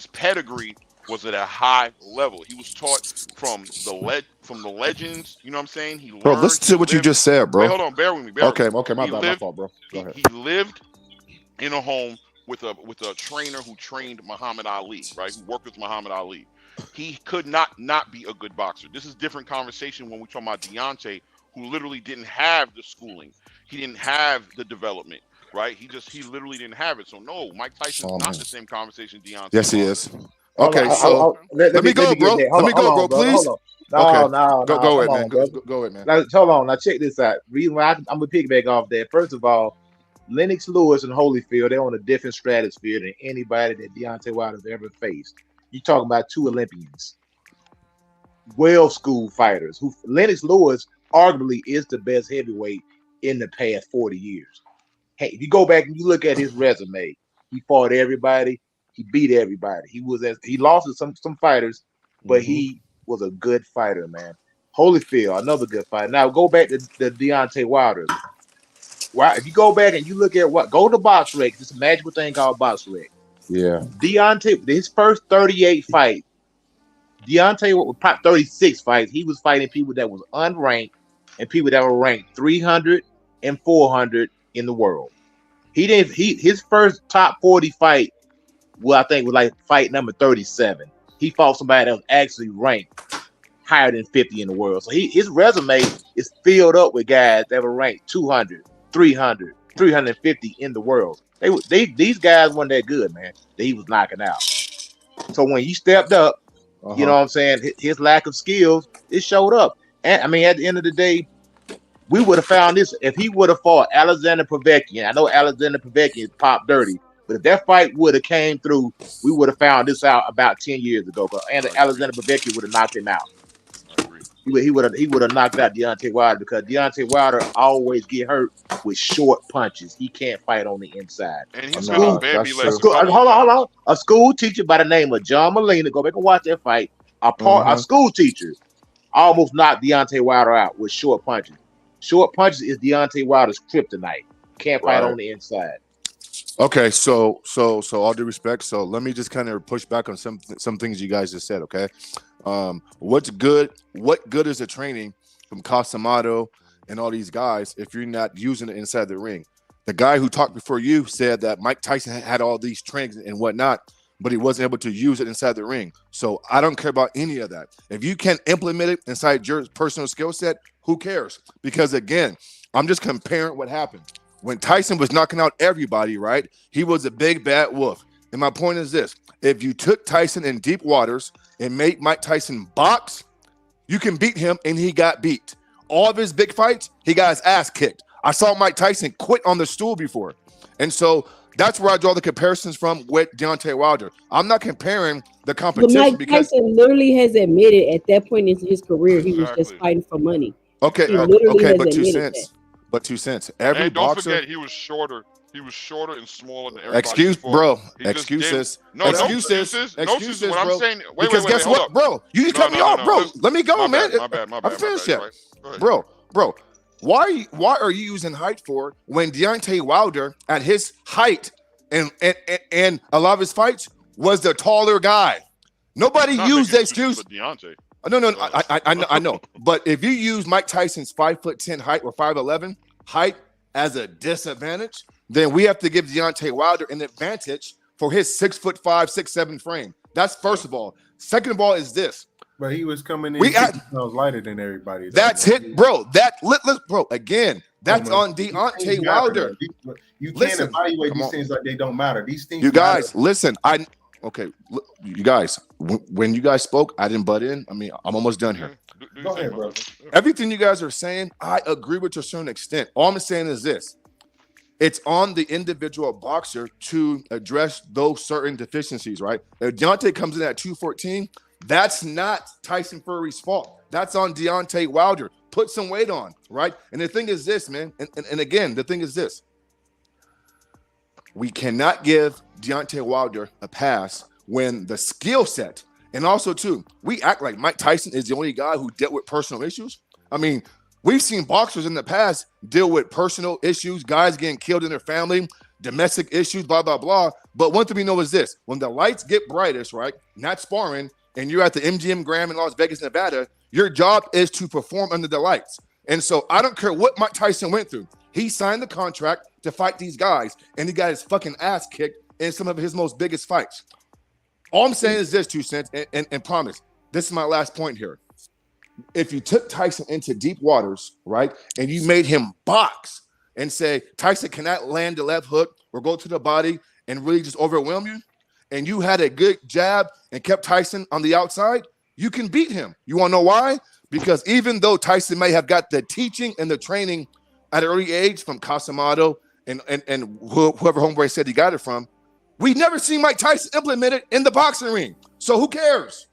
pedigree was at a high level. He was taught from the legends. You know what I'm saying? He learned. Bro, listen to what you just said, bro. Wait, hold on, bear with me. Okay, my fault, bro. Go ahead. He lived in a home with a trainer who trained Muhammad Ali, right? Who worked with Muhammad Ali. He could not be a good boxer. This is different conversation when we talk about Deontay, who literally didn't have the schooling. He didn't have the development, right? He literally didn't have it. So no, Mike Tyson's Oh, not man. in the same conversation Deontay Yes, he Wilder is. is. Hold on, Okay, so let let me me go, get bro. that. Let me Hold go, on, bro, brother. Hold please. on. Okay, No, go ahead, come man. on, brother. Go ahead, man. Now, hold on. Now check this out. Reason why I'm gonna piggyback off that. First of all, Lennox Lewis and Holyfield, they're on a different stratosphere than anybody that Deontay Wilder's ever faced. You talking about two Olympians, well-schooled fighters. Who Lennox Lewis arguably is the best heavyweight in the past 40 years. Hey, if you go back and you look at his resume, he fought everybody. He beat everybody. He lost to some fighters, but Mm-hmm. he was a good fighter, man. Holyfield, another good fighter. Now go back to the Deontay Wilder. Why? If you go back and you look at go to Box Rec, it's a magical thing called Box Rec. Yeah. Deontay, his first 38 fights, Deontay with 36 fights, he was fighting people that was unranked and people that were ranked 300 and 400 in the world. His first top 40 fight, well, I think was like fight number 37. He fought somebody that was actually ranked higher than 50 in the world. So his resume is filled up with guys that were ranked 200, 300, 350 in the world. These guys weren't that good, man, that he was knocking out. So when he stepped up, you know what I'm saying, his lack of skills, it showed up. And I mean, at the end of the day, we would have found this if he would have fought Alexander Povetkin. I know Alexander Povetkin is pop dirty, but if that fight would have came through, we would have found this out about 10 years ago. And I agree. Alexander Povetkin would have knocked him out. I agree. He would have knocked out Deontay Wilder because Deontay Wilder always get hurt with short punches. He can't fight on the inside. And he's No, been on that's Bambi true. legs a couple Hold of times. on. A school teacher by the name of John Molina, go back and watch that fight. A school teacher almost knocked Deontay Wilder out with short punches. Short punches is Deontay Wilder's kryptonite. Can't fight on the inside. Okay, so all due respect, so let me just kind of push back on some things you guys just said, okay? What good is the training from Casamato and all these guys if you're not using it inside the ring? The guy who talked before you said that Mike Tyson had all these trainings and whatnot, but he wasn't able to use it inside the ring. So I don't care about any of that. If you can implement it inside your personal skill set, who cares? Because again, I'm just comparing what happened. When Tyson was knocking out everybody, right? He was a big bad wolf. And my point is this: if you took Tyson in deep waters and made Mike Tyson box, you can beat him, and he got beat. All of his big fights, he got his ass kicked. I saw Mike Tyson quit on the stool before. And so that's where I draw the comparisons from with Deontay Wilder. I'm not comparing the But competition Mike because Tyson literally has admitted at that point in his career he was just Exactly. fighting for money. okay, He literally has but 2 admitted cents. But 2 cents. Every And don't boxer. forget, he was shorter. He was shorter and smaller than everybody. Excuse, before. bro. He just Excuses. did- No excuses. No excuses. What bro. I'm saying. Because guess hold what, up. bro? You just cut me off, bro. Listen, Let me go, man. My bad. I'm finished yet. Right. Go ahead. Bro. Why are you using height for when Deontay Wilder at his height and a lot of his fights was the taller guy? Nobody Not used the making excuses excuse. for Deontay. No, I know. But if you use Mike Tyson's 5'10" height or 5'11" height as a disadvantage, then we have to give Deontay Wilder an advantage for his 6'5", 6'7" frame. That's first of all. Second of all is this. But he was coming in We 50 pounds lighter than everybody. That's it, bro. Bro. Again, that's on Deontay Wilder. You can't Listen, evaluate come these on. things like they don't matter. These things. You guys, matter. listen. You guys, when you guys spoke, I didn't butt in. I mean, I'm almost done here. Do your Go thing, ahead, bro. Everything you guys are saying, I agree with to a certain extent. All I'm saying is this. It's on the individual boxer to address those certain deficiencies, right? If Deontay comes in at 214, that's not Tyson Fury's fault. That's on Deontay Wilder. Put some weight on, right? And the thing is this, man. And again, the thing is this. We cannot give Deontay Wilder a pass when the skill set, and also too, we act like Mike Tyson is the only guy who dealt with personal issues. I mean, we've seen boxers in the past deal with personal issues, guys getting killed in their family, domestic issues, blah, blah, blah. But one thing we know is this: when the lights get brightest, right, not sparring, and you're at the MGM Grand in Las Vegas, Nevada, your job is to perform under the lights. And so I don't care what Mike Tyson went through. He signed the contract to fight these guys, and he got his fucking ass kicked in some of his most biggest fights. All I'm saying is this, 2 cents, and promise, this is my last point here. if you took Tyson into deep waters, right, and you made him box and say, Tyson cannot land the left hook or go to the body and really just overwhelm you, and you had a good jab and kept Tyson on the outside, you can beat him. You want to know why? Because even though Tyson may have got the teaching and the training at an early age from Casamado and whoever homeboy said he got it from, we never seen Mike Tyson implement it in the boxing ring. So who cares?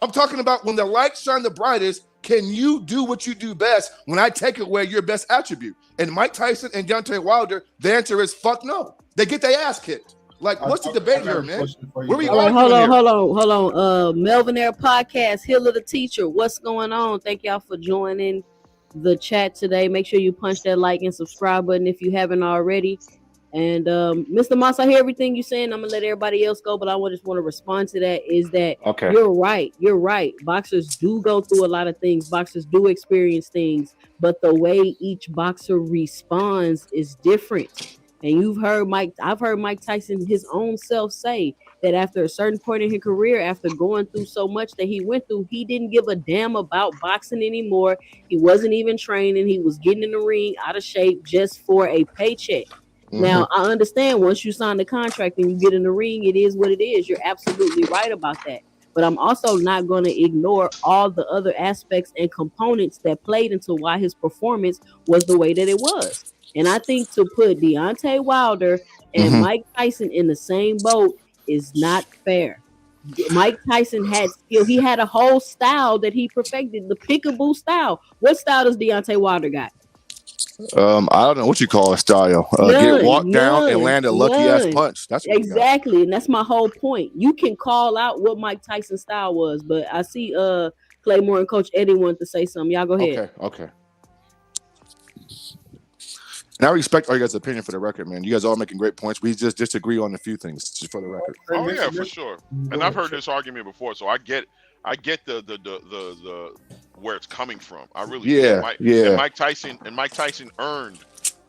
I'm talking about when the lights shine the brightest, can you do what you do best when I take away your best attribute? And Mike Tyson and Deontay Wilder, the answer is fuck no. They get their ass kicked. Like, what's the debate here, man? Where we All right, arguing hold on. Melvin Air Podcast, Hill of the Teacher. What's going on? Thank y'all for joining the chat today. Make sure you punch that like and subscribe button if you haven't already. And Mr. Moss, I hear everything you're saying. I'm gonna let everybody else go, but I just want to respond to that. Is that Okay. You're right. Boxers do go through a lot of things. Boxers do experience things, but the way each boxer responds is different. And I've heard Mike Tyson his own self say that after a certain point in his career, after going through so much that he went through, he didn't give a damn about boxing anymore. He wasn't even training. He was getting in the ring out of shape just for a paycheck. Mm-hmm. Now, I understand once you sign the contract and you get in the ring, it is what it is. You're absolutely right about that. But I'm also not going to ignore all the other aspects and components that played into why his performance was the way that it was. And I think to put Deontay Wilder and Mike Tyson in the same boat is not fair. Mike Tyson had skill. He had a whole style that he perfected, the peekaboo style. What style does Deontay Wilder got? I don't know what you call a style. Get walked down and land a lucky ass punch. That's what exactly, and that's my whole point. You can call out what Mike Tyson's style was, but I see Claymore and Coach Eddie wanted to say something. Y'all go ahead. Okay. And I respect all you guys' opinion for the record, man. You guys all making great points. We just disagree on a few things, just for the record. Oh yeah, for sure. And I've heard this argument before, so I get the where it's coming from. I really do. And Mike Tyson earned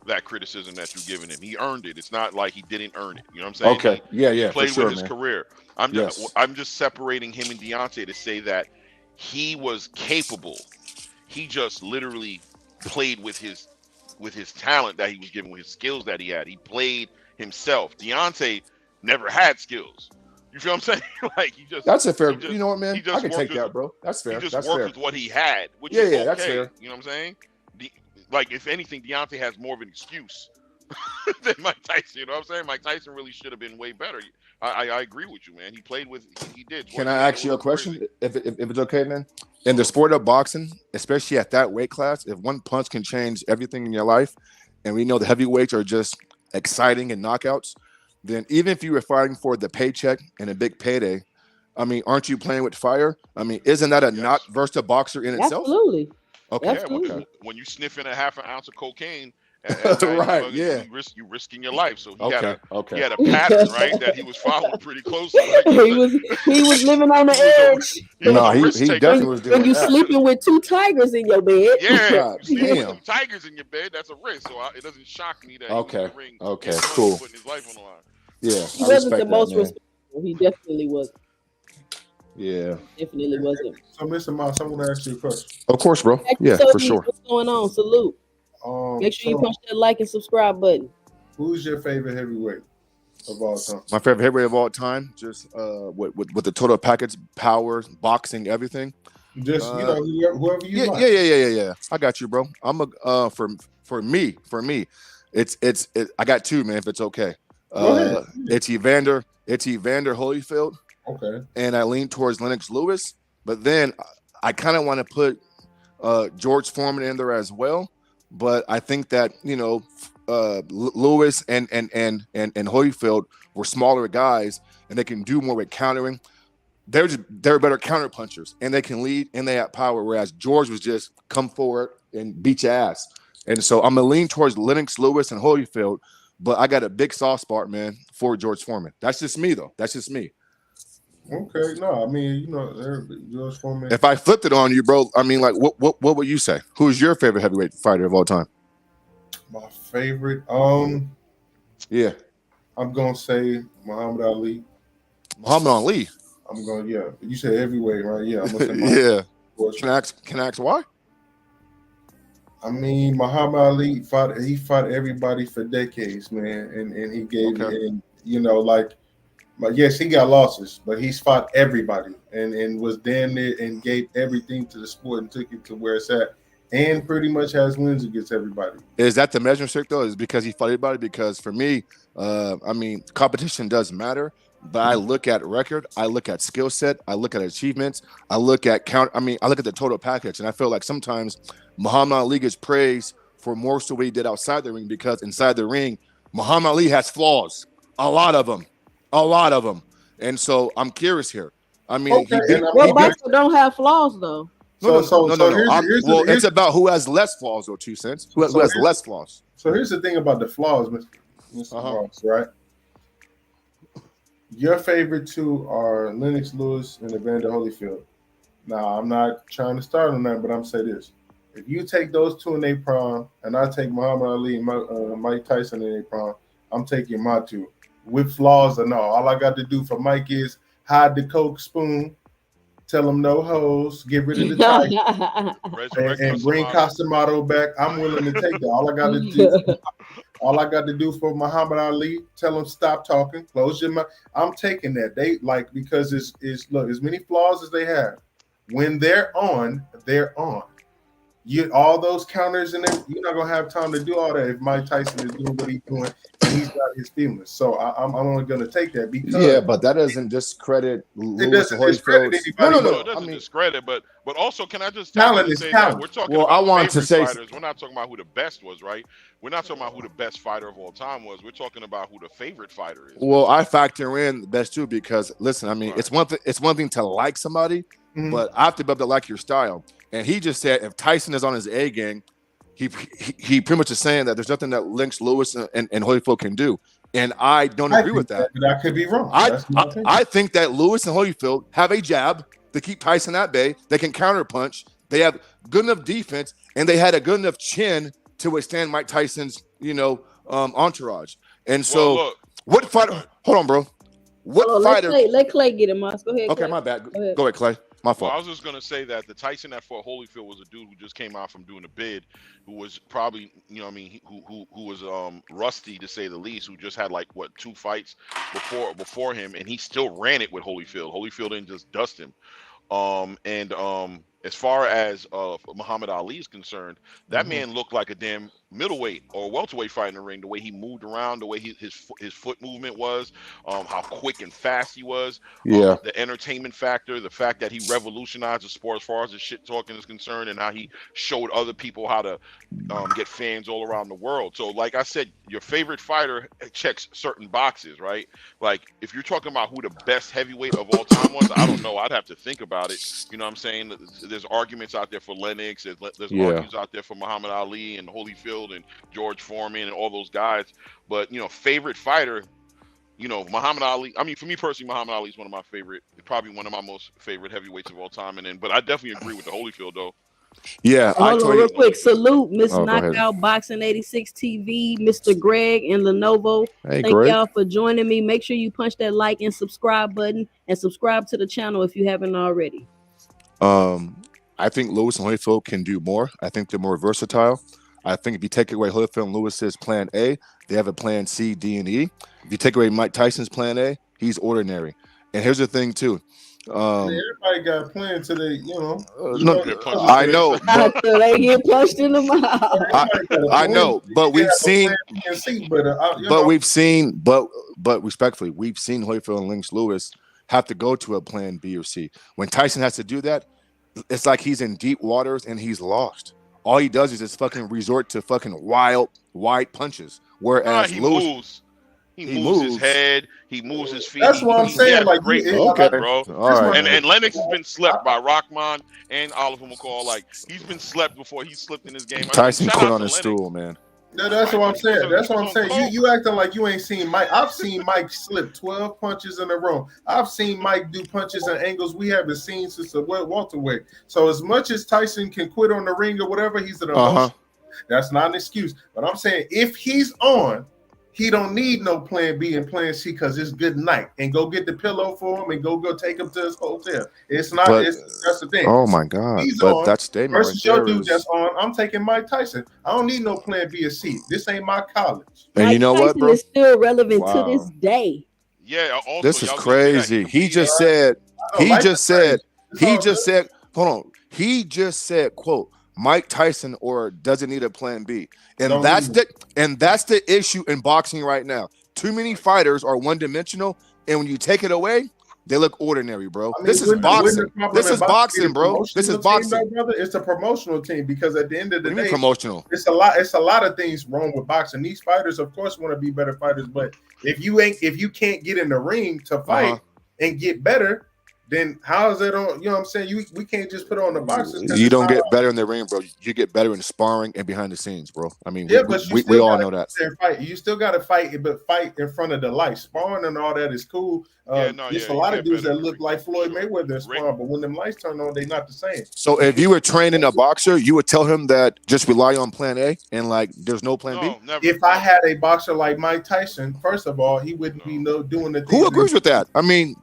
that criticism that you're giving him. He earned it. It's not like he didn't earn it. You know what I'm saying? Okay. He played for with sure, his career. I'm just separating him and Deontay to say that he was capable. He just literally played with his talent that he was given, with his skills that he had. He played himself. Deontay never had skills. You feel what I'm saying? Like that's a fair. You know what, man? I can take that, bro. That's fair. He just worked with what he had, which is okay. That's fair. You know what I'm saying? Like, if anything, Deontay has more of an excuse than Mike Tyson. You know what I'm saying? Mike Tyson really should have been way better. I agree with you, man. He played with. He did. Can I ask you a question, if it's okay, man? In the sport of boxing, especially at that weight class, if one punch can change everything in your life, and we know the heavyweights are just exciting and knockouts, then even if you were fighting for the paycheck and a big payday, I mean, aren't you playing with fire? I mean, isn't that a knock versus a boxer in itself? Absolutely. Okay. Absolutely. When you sniff in a half an ounce of cocaine, right? You risking your life. So he had a He pattern, right, that he was following pretty closely. Like, he was living on the edge. He definitely was doing. When you sleeping with two tigers in your bed, sleeping with two tigers in your bed, that's a risk. So it doesn't shock me that he was in the ring, cool, putting his life on the line. Yeah, he wasn't the most respectful. He definitely wasn't. Yeah, definitely wasn't. So, Mr. Moss, I want to ask you a question. Of course, bro. Yeah, for sure. What's going on? Salute. Make sure you punch that like and subscribe button. Who's your favorite heavyweight of all time? My favorite heavyweight of all time, just with the total package, power, boxing, everything. Just whoever you like. Yeah. I got you, bro. I'm a for me, it's I got two, man. If it's okay, it's Evander Holyfield. Okay. And I lean towards Lennox Lewis, but then I kind of want to put George Foreman in there as well. But I think that Lewis and Holyfield were smaller guys, and they can do more with countering. They're better counter punchers, and they can lead, and they have power. Whereas George was just come forward and beat your ass. And so I'm gonna lean towards Lennox Lewis and Holyfield, but I got a big soft spot, man, for George Foreman. That's just me, though. That's just me. Okay, no, I mean, George Foreman. If I flipped it on you, bro, I mean, like, what would you say? Who's your favorite heavyweight fighter of all time? My favorite, yeah, I'm gonna say Muhammad Ali. Muhammad Ali. I'm going, You said heavyweight, right? Yeah, I'm gonna say yeah. course. Can I ask why? I mean, Muhammad Ali fought everybody for decades, man, and he gave Okay. and but yes, he got losses, but he's fought everybody and was damn near and gave everything to the sport and took it to where it's at, and pretty much has wins against everybody. Is that the measuring stick though? Is because he fought everybody? Because for me, I mean, competition does matter, but I look at record, I look at skill set, I look at achievements, I look at I look at the total package, and I feel like sometimes Muhammad Ali gets praised for more so what he did outside the ring, because inside the ring, Muhammad Ali has flaws, a lot of them. And so I'm curious here. I mean, Okay, Well, boxers don't have flaws though. No. It's about who has less flaws, though. 2 cents. Who has less flaws? So here's the thing about the flaws, Mr. Ross, right? Your favorite two are Lennox Lewis and Evander Holyfield. Now, I'm not trying to start on that, but I'm say this: if you take those two in their prime, and I take Muhammad Ali and Mike Tyson in their prime, I'm taking my two with flaws and all. All I got to do for Mike is hide the Coke spoon, tell him no hoes, get rid of the tie, and bring Casamado back. I'm willing to take that. All I got to do for Muhammad Ali, tell him stop talking, close your mouth. I'm taking that. They because it's look, as many flaws as they have, when they're on, they're on. All those counters and you're not gonna have time to do all that if Mike Tyson is doing what he's doing and he's got his feelings. So I'm only gonna take that because but that doesn't discredit Lewis and Holyfield. No, it doesn't discredit, but also can I just tell you that we're talking about fighters. We're not talking about who the best was, right? We're not talking about who the best fighter of all time was. We're talking about who the favorite fighter is. Well, I factor in the best too because listen, I mean, it's one thing to like somebody, but I have to be able to like your style. And he just said if Tyson is on his A gang, he pretty much is saying that there's nothing that Lennox Lewis and Holyfield can do. And I don't agree with that. But I could be wrong. I think that Lewis and Holyfield have a jab to keep Tyson at bay. They can counterpunch. They have good enough defense, and they had a good enough chin to withstand Mike Tyson's, entourage. And so, what fighter? Hold on, bro. What fighter? Let Clay get him, Moss. Go ahead. Okay, Clay. my bad. Go ahead, Clay. My fault. Well, I was just gonna say that the Tyson that fought Holyfield was a dude who just came out from doing a bid, who was probably, who was rusty to say the least, who just had 2 fights before him, and he still ran it with Holyfield. Holyfield didn't just dust him. As far as Muhammad Ali is concerned, that man looked like a damn middleweight or welterweight fighter in the ring. The way he moved around, the way his foot movement was, how quick and fast he was. The entertainment factor, the fact that he revolutionized the sport as far as the shit talking is concerned, and how he showed other people how to get fans all around the world. So, like I said, your favorite fighter checks certain boxes, right? Like if you're talking about who the best heavyweight of all time was, I don't know. I'd have to think about it. You know what I'm saying? There's arguments out there for Lennox. There's arguments out there for Muhammad Ali and Holyfield and George Foreman and all those guys. But, favorite fighter, Muhammad Ali. I mean, for me personally, Muhammad Ali is one of my favorite, probably one of my most favorite heavyweights of all time. But I definitely agree with the Holyfield, though. Yeah. Hold on real quick. Salute Miss Knockout Boxing 86 TV, Mr. Greg and Lenovo. Hey, Thank Greg. y'all for joining me. Make sure you punch that like and subscribe button and subscribe to the channel if you haven't already. I think Lewis and Holyfield can do more. I think they're more versatile. I think if you take away Holyfield and Lewis's plan A, they have a plan C, D, and E. If you take away Mike Tyson's plan A, he's ordinary. And here's the thing, too. Everybody got a plan today, I know. But, they get punched in the mouth. I know, but we've seen, but respectfully, we've seen Holyfield and Lennox Lewis have to go to a plan B or C. When Tyson has to do that, it's like he's in deep waters and he's lost. All he does is just fucking resort to fucking wide punches. Whereas Lewis, he moves his head, he moves his feet. That's what I'm saying. Great bro. All right. And Lennox has been slept by Rockman and Oliver McCall. Like he's been slept before he slipped in his game. Tyson quit on his stool, man. No, that's what I'm saying. That's what I'm saying. You acting like you ain't seen Mike. I've seen Mike slip 12 punches in a row. I've seen Mike do punches and angles we haven't seen since the welterweight. So as much as Tyson can quit on the ring or whatever, he's an emotion. That's not an excuse. But I'm saying if he's on, he don't need no plan B and plan C because it's good night. And go get the pillow for him and go take him to his hotel. It's not. But That's the thing. oh my God! He's But on that statement right versus your there dude is. that's on. I'm taking Mike Tyson. I don't need no plan B or C. This ain't my college. And Mike you know Tyson what, bro? is still relevant to this Wow. day. Yeah. Also, This is y'all gonna say that crazy. could He be- just said. I don't He like just the said. It's He all just good. said. Hold on. He just said, "quote Mike Tyson or doesn't need a plan B," and Don't that's need the issue in boxing right now. Too many fighters are one dimensional, and when you take it away, they look ordinary, bro. I mean, This is wouldn't the boxing. problem This in is boxing be boxing, the bro. This is promotional team, boxing. though, brother? It's a promotional team because at the end of What the do you mean day, promotional? it's a lot of things wrong with boxing. These fighters, of course, want to be better fighters, but if you can't get in the ring to fight and get better, then how is it on? You know what I'm saying? We can't just put on the boxers. You don't get better in the ring, bro. You get better in sparring and behind the scenes, bro. I mean, Yeah, but we all know that. Fight. You still got to fight, but fight in front of the light. Sparring and all that is cool. There's a lot of dudes that look like Floyd Mayweather sparring, but when them lights turn on, they're not the same. So if you were training a boxer, you would tell him that just rely on plan A and like there's no plan B? Never. If I had a boxer like Mike Tyson, first of all, he wouldn't be doing the things. Who agrees with that? I mean,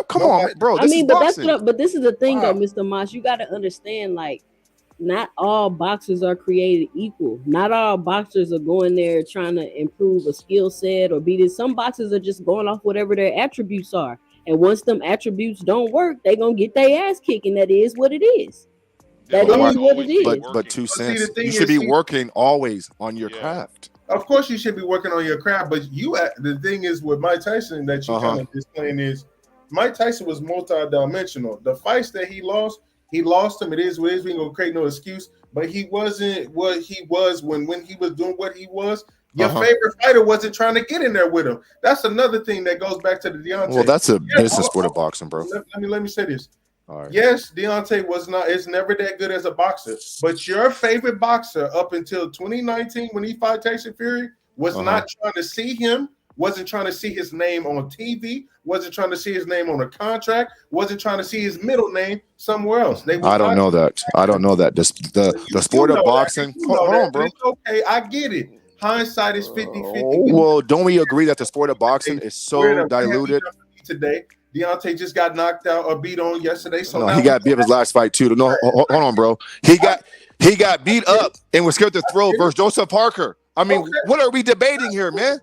come on, bro. This is boxing. But this is the thing, though, Mr. Moss. You got to understand, like, not all boxers are created equal. Not all boxers are going there trying to improve a skill set or beat it. Some boxers are just going off whatever their attributes are. And once them attributes don't work, they gonna get their ass kicked, and that is what it is. That is what it is. But 2 cents. You should be working always on your craft. Of course, you should be working on your craft, but the thing is with Mike Tyson that you kind of explain is Mike Tyson was multi-dimensional. The fights that he lost him. It is what it is. We ain't gonna create no excuse, but he wasn't what he was when he was doing what he was. Your favorite fighter wasn't trying to get in there with him. That's another thing that goes back to the Deontay. Well, that's a business sport of boxing, bro. Let me say this. All right. Yes, Deontay is never that good as a boxer, but your favorite boxer up until 2019 when he fought Tyson Fury was not trying to see him, wasn't trying to see his name on TV, wasn't trying to see his name on a contract, wasn't trying to see his middle name somewhere else. I don't know that. The sport of boxing. Hold on, bro. It's okay, I get it. Hindsight is 50-50. Well, don't we agree that the sport of boxing is so diluted? Today, Deontay just got knocked out or beat on yesterday. So no, he got beat up his last fight too. No, hold on, bro. He got beat up and was scared to throw versus Joseph Parker. I mean, what are we debating here, man?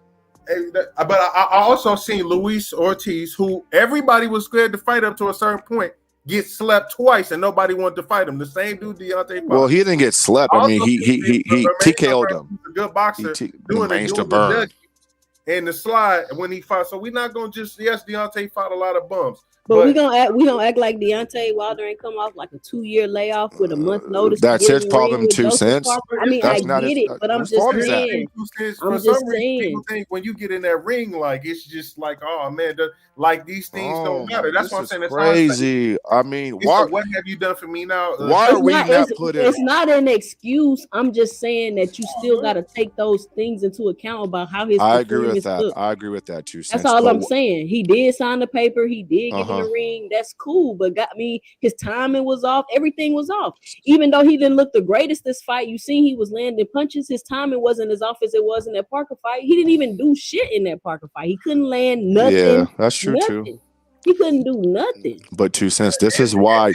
But I also seen Luis Ortiz, who everybody was scared to fight up to a certain point, get slept twice and nobody wanted to fight him. The same dude Deontay fought. Well, he didn't get slept. I mean, he TKO'd him. A good boxer doing the burn and the slide when he fought. So we're not gonna just Deontay fought a lot of bums. But we don't act like Deontay Wilder ain't come off like a 2-year layoff with a month notice. That's his problem, 2 cents. I mean, I get it, but I'm just saying. For some reason, people think when you get in that ring, like it's just like, oh man, like these things don't matter. That's what I'm saying. It's crazy. I mean, what have you done for me now? Why are we not put in? It's not an excuse. I'm just saying that you still got to take those things into account about how his. I agree with that. I agree with that, 2 cents. That's all I'm saying. He did sign the paper. He did get in the ring. That's cool, but his timing was off. Everything was off. Even though he didn't look the greatest this fight, you seen he was landing punches. His timing wasn't as off as it was in that Parker fight. He didn't even do shit in that Parker fight. He couldn't land nothing. Yeah, that's true too. He couldn't do nothing. But 2 cents. This is why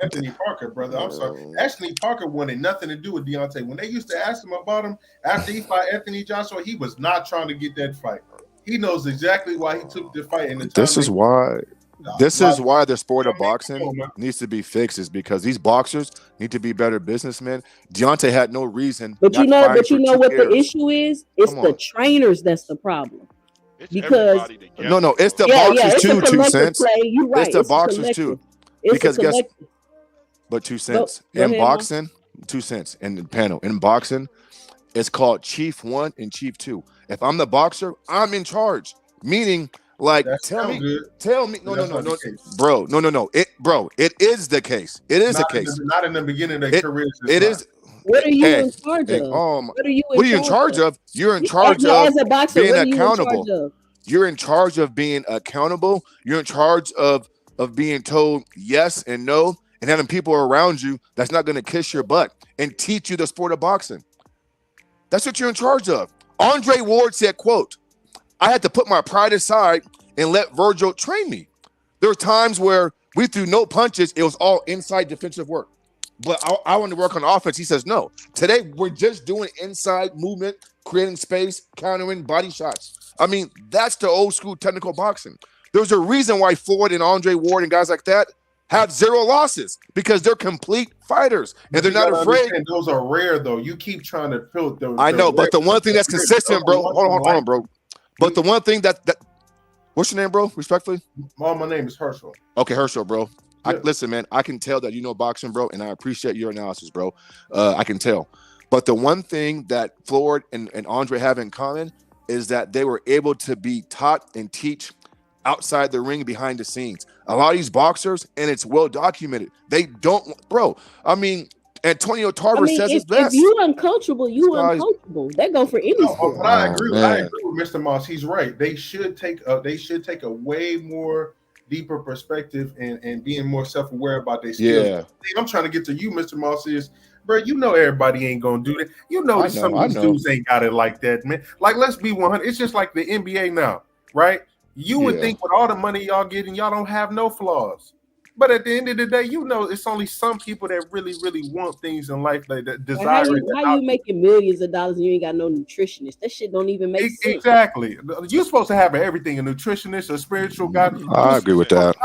Anthony Parker, brother. I'm sorry. Anthony Parker wanted nothing to do with Deontay. When they used to ask him about him after he fought Anthony Joshua, he was not trying to get that fight. He knows exactly why he took the fight. This is why the sport of boxing needs to be fixed, is because these boxers need to be better businessmen. Deontay had no reason. But you know what the issue is? It's the trainers that's the problem. It's because it's the boxers too. 2 cents. Right. It's the boxers too. Because guess. But 2 cents in boxing. 2 cents in the panel in boxing. It's called Chief 1 and Chief 2. If I'm the boxer, I'm in charge. Meaning. Like tell me, no, bro, no. It is the case. It is the case. Not in the beginning of their careers. It is. What are you in charge of? What are you in charge of? You're in charge of being accountable. You're in charge of being accountable. You're in charge of being told yes and no, and having people around you that's not going to kiss your butt and teach you the sport of boxing. That's what you're in charge of. Andre Ward said, quote, I had to put my pride aside and let Virgil train me. There were times where we threw no punches. It was all inside defensive work. But I want to work on offense. He says, no. Today, we're just doing inside movement, creating space, countering body shots. I mean, that's the old school technical boxing. There's a reason why Floyd and Andre Ward and guys like that have 0 losses because they're complete fighters and they're not afraid. Those are rare, though. You keep trying to build those. I know, but the one thing that's consistent, bro. Hold on, bro. But the one thing that what's your name, bro? Respectfully? My name is Herschel. Okay, Herschel, bro. Yeah. Listen, man, I can tell that you know boxing, bro, and I appreciate your analysis, bro. I can tell. But the one thing that Floyd and Andre have in common is that they were able to be taught and teach outside the ring, behind the scenes. A lot of these boxers, and it's well documented, they don't, bro. I mean, Antonio Tarver says it's best. If you uncoachable, you uncoachable. That go for any sport. But I agree with Mr. Moss. He's right. They should take a way more deeper perspective and being more self-aware about their skills. Yeah. I'm trying to get to you, Mr. Moss, is, bro, you know everybody ain't gonna do that. You know some of these dudes ain't got it like that, man. Like, let's be 100. It's just like the NBA now, right? You would think with all the money y'all getting, y'all don't have no flaws. But at the end of the day, you know, it's only some people that really, really want things in life that desire it. How you making millions of dollars and you ain't got no nutritionist? That shit don't even make sense. Exactly. You're supposed to have everything, a nutritionist, a spiritual guy. I agree with that.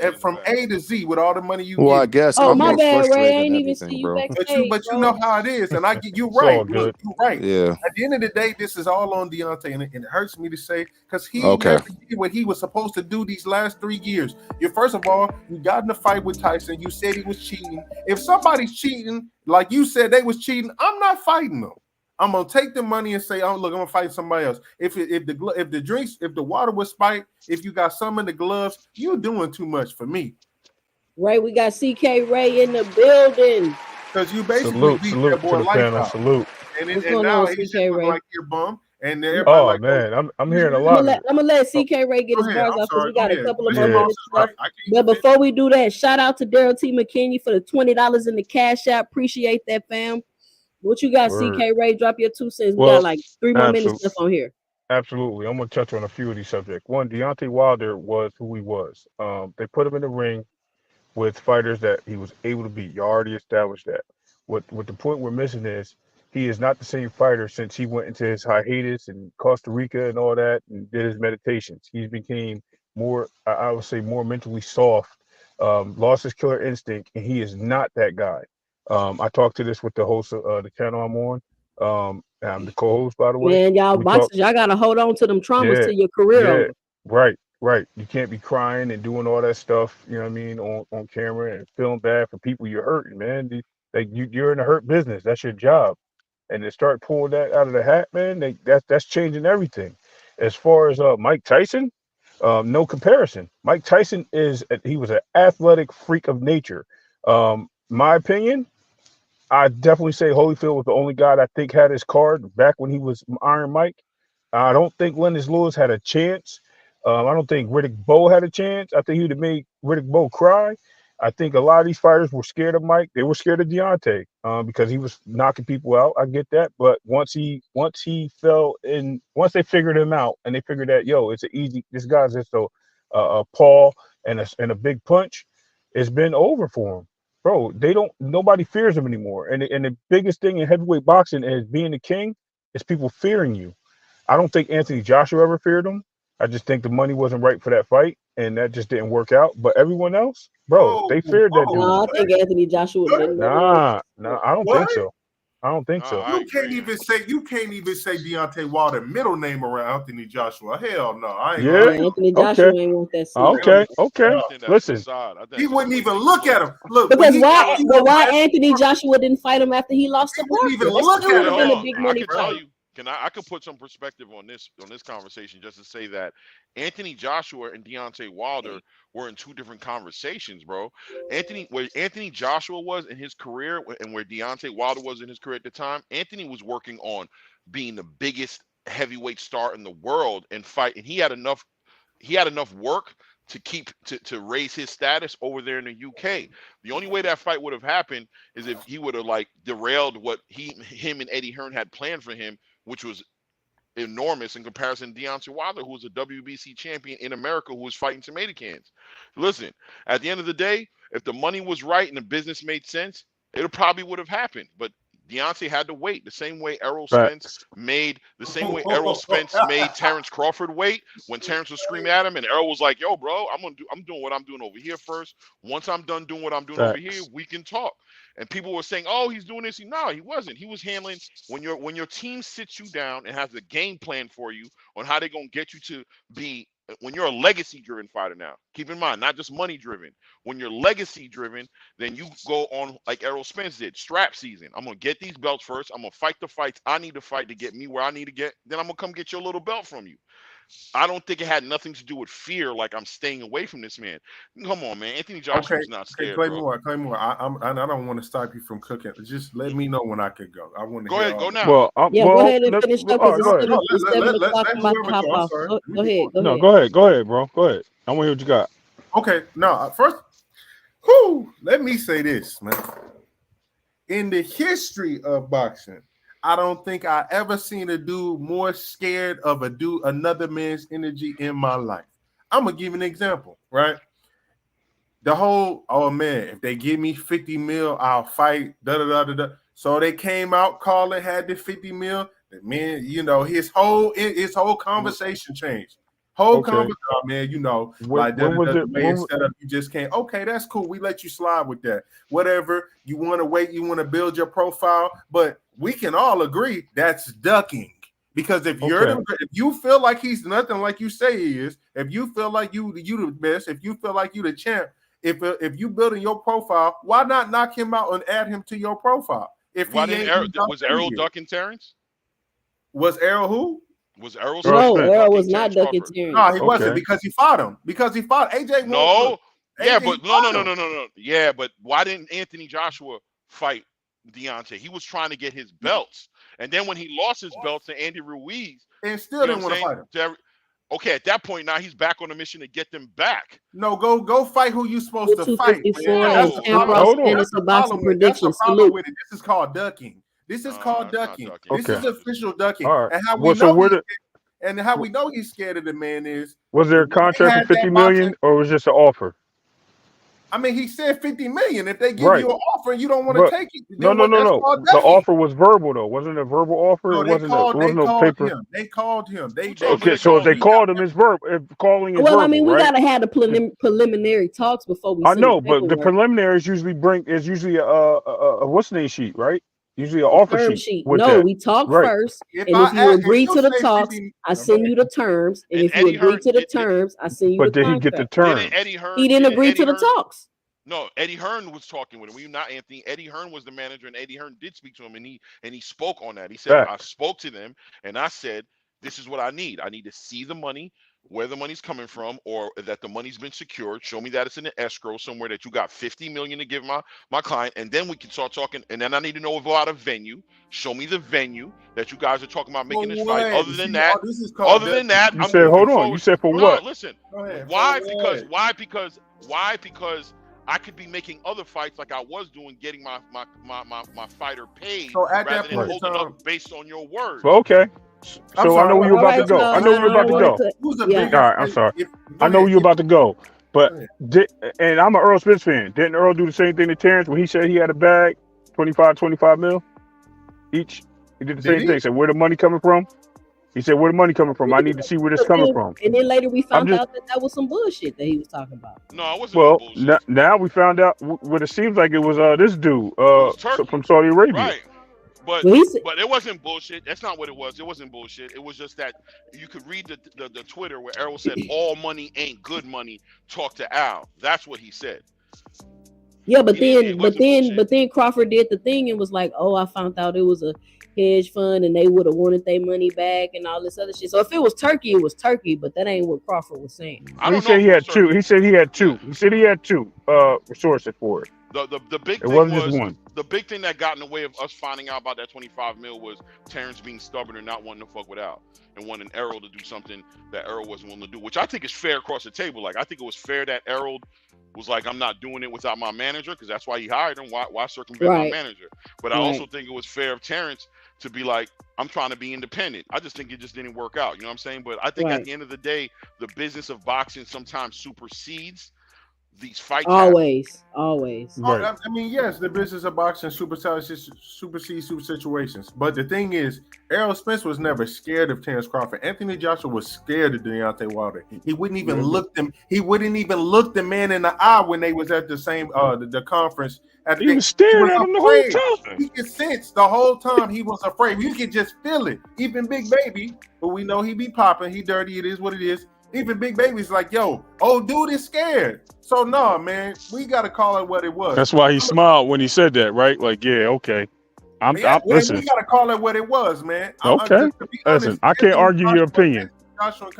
And from A to Z with all the money you get. I guess. Oh, my bad, Ray. I ain't even see you backstage, but you know how it is. And I get you right. Look, you're right. Yeah. At the end of the day, this is all on Deontay. And it hurts me to say, because he never did what he was supposed to do these last 3 years. First of all, you got in a fight with Tyson. You said he was cheating. If somebody's cheating, like you said they was cheating, I'm not fighting them. I'm gonna take the money and say, "Oh, look, I'm gonna fight somebody else." If the water was spiked, if you got some in the gloves, you're doing too much for me. Ray, we got CK Ray in the building. Because you basically beat that boy lights out. And now he's just like your bum. And man, I'm hearing a lot. I'm gonna let CK Ray get his bars off because we got a couple of more minutes left. But before we do that, shout out to Daryl T. McKinney for the $20 in the cash app. Appreciate that, fam. What you got, CK Ray? Drop your 2 cents. We got like 3 more minutes left on here. Absolutely. I'm gonna touch on a few of these subjects. One, Deontay Wilder was who he was. They put him in the ring with fighters that he was able to beat. You already established that. What the point we're missing is he is not the same fighter since he went into his hiatus in Costa Rica and all that and did his meditations. He became more, I would say, more mentally soft, lost his killer instinct, and he is not that guy. I talked to this with the host of the channel I'm on. I'm the co-host, by the way. Man, y'all boxers, y'all gotta hold on to them traumas to your career. Right. You can't be crying and doing all that stuff, you know what I mean, on camera and feeling bad for people you're hurting, man. You're in a hurt business. That's your job. And to start pulling that out of the hat, man, that's changing everything. As far as Mike Tyson, no comparison. Mike Tyson he was an athletic freak of nature. My opinion, I definitely say Holyfield was the only guy that I think had his card back when he was Iron Mike. I don't think Lennox Lewis had a chance. I don't think Riddick Bowe had a chance. I think he would have made Riddick Bowe cry. I think a lot of these fighters were scared of Mike. They were scared of Deontay because he was knocking people out. I get that, but once he fell in, once they figured him out and they figured that this guy's just a paw and a big punch, it's been over for him, bro. Nobody fears him anymore. And the biggest thing in heavyweight boxing is being the king is people fearing you. I don't think Anthony Joshua ever feared him. I just think the money wasn't right for that fight, and that just didn't work out. But everyone else, bro, they feared that dude. No, I think Anthony Joshua didn't. Nah, I don't think so. I don't think so. You can't even say Deontay Wilder middle name around Anthony Joshua. Hell no. I ain't Anthony Joshua ain't want that seat. Okay. Listen. He wouldn't even look at him. Look, because why Anthony Joshua didn't fight him after he lost the Parker? He wouldn't even look at him. A big money fight. I could put some perspective on this conversation just to say that Anthony Joshua and Deontay Wilder were in 2 different conversations, bro. Where Anthony Joshua was in his career and where Deontay Wilder was in his career at the time, Anthony was working on being the biggest heavyweight star in the world and fight, and he had enough work to keep to raise his status over there in the UK. The only way that fight would have happened is if he would have like derailed what him and Eddie Hearn had planned for him, which was enormous in comparison to Deontay Wilder, who was a WBC champion in America, who was fighting tomato cans. Listen, at the end of the day, if the money was right and the business made sense, it probably would have happened. But Deontay had to wait the same way Errol Spence made Terence Crawford wait when Terence was screaming at him and Errol was like, "Yo, bro, I'm doing what I'm doing over here first. Once I'm done doing what I'm doing over here, we can talk." And people were saying, "Oh, he's doing this." No, he wasn't. He was handling when your team sits you down and has a game plan for you on how they're gonna get you to be. When you're a legacy driven fighter now, keep in mind, not just money driven. When you're legacy driven, then you go on like Errol Spence did, strap season. I'm going to get these belts first. I'm going to fight the fights I need to fight to get me where I need to get. Then I'm going to come get your little belt from you. I don't think it had nothing to do with fear, like I'm staying away from this man. Come on, man. Anthony Joshua's not scared, Claymore. I don't want to stop you from cooking. Just let me know when I can go. I want to go ahead, go now. Well, go ahead and finish up because it's 7 o'clock. Go ahead. No, go ahead, bro. Go ahead. I want to hear what you got. Okay, no, first, let me say this, man. In the history of boxing, I don't think I ever seen a dude more scared of another man's energy in my life. I'm gonna give you an example, right? The whole, oh man, if they give me 50 mil, I'll fight. So they came out calling, had the 50 mil. The man, his whole conversation changed. Conversation, man, like when was it? When set up, you just can't. Okay, that's cool. We let you slide with that. Whatever you want to wait, you want to build your profile, but we can all agree that's ducking. Because if you feel like he's nothing like you say he is, if you feel like you the best, if you feel like you the champ, if you building your profile, why not knock him out and add him to your profile? Was Errol ducking Terence? Was Errol who? Was Errol? No, Errol was not ducking Terence. No, he wasn't because he fought him. Because he fought AJ. No, no. Yeah, but why didn't Anthony Joshua fight Deontay? He was trying to get his belts, and then when he lost his belts to Andy Ruiz, and still didn't want to fight him. Okay, at that point now he's back on a mission to get them back. No, go fight who you supposed to fight. It's a boxing prediction. Salute. This is called ducking. This is called ducking. This is official ducking. Right. And how we know he's scared of the man is. Was there a contract for $50 million or was it just an offer? I mean, he said $50 million. If they give you an offer and you don't want to take it, no. The offer was verbal though. Wasn't it a verbal offer? No, They called him. So if they called him, it's verbal. Calling is verbal. I mean, we gotta have the preliminary talks before we. I know, but the preliminaries usually a what's name sheet, right? Usually an offer sheet. No, we talk first, and if you agree to the talks, I send you the terms. And if you agree to the terms, I send you the contract. But did he get the terms? He didn't agree to the talks. No, Eddie Hearn was talking with him. We not Anthony. Eddie Hearn was the manager, and Eddie Hearn did speak to him, and he spoke on that. He said, "I spoke to them, and I said, this is what I need. I need to see the money, where the money's coming from, or that the money's been secured. Show me that it's in an escrow somewhere, that you got $50 million to give my client, and then we can start talking. And then I need to know about a venue. Show me the venue that you guys are talking about making this fight. Other than that, you said, hold on. You said for what? Listen, why? Because I could be making other fights like I was doing, getting my fighter paid rather than holding up based on your word. Well, okay. So I know where you're about to go. I know where you're about to go. All right, I'm sorry. I know where you're about to go. But and I'm an Earl Spence fan. Didn't Earl do the same thing to Terence when he said he had a bag, 25 mil each? He did the same thing. He said, where the money coming from? He said, where the money coming from? I need to see where this coming from. And then later we found out that was some bullshit that he was talking about. No, it wasn't bullshit. Now we found out what it seems like it was this dude from Saudi Arabia. Right. But it wasn't bullshit. That's not what it was. It wasn't bullshit. It was just that you could read the Twitter where Errol said, all money ain't good money. Talk to Al. That's what he said. Yeah, but then Crawford did the thing and was like, oh, I found out it was a hedge fund and they would have wanted their money back and all this other shit. So if it was Turkey, it was Turkey, but that ain't what Crawford was saying. He said he had two. He said he had two resources for it. The big It thing wasn't just was one. the big thing that got in the way of us finding out about that 25 mil was Terrence being stubborn and not wanting to fuck with Al and wanting Errol to do something that Errol wasn't willing to do, which I think is fair across the table. Like, I think it was fair that Errol was like, I'm not doing it without my manager, because that's why he hired him. Why circumvent my Right. manager? But I also think it was fair of Terrence to be like, I'm trying to be independent. I just think it just didn't work out. You know what I'm saying? But I think at the end of the day, the business of boxing sometimes supersedes these fights. Always. Right. I mean, yes, the business of boxing supersedes super situations. But the thing is, Errol Spence was never scared of Terence Crawford. Anthony Joshua was scared of Deontay Wilder. He wouldn't even look them. He wouldn't even look the man in the eye when they was at the same the conference. He was staring at him the whole time. He could sense the whole time he was afraid. You could just feel it. Even Big Baby, but we know he be popping. He dirty. It is what it is. Even Big Baby's like, yo, old dude is scared. So no, man, we gotta call it what it was. That's why he smiled when he said that, right? Like, yeah, okay. Listen. We gotta call it what it was, man. Okay. Listen, I can't argue your opinion.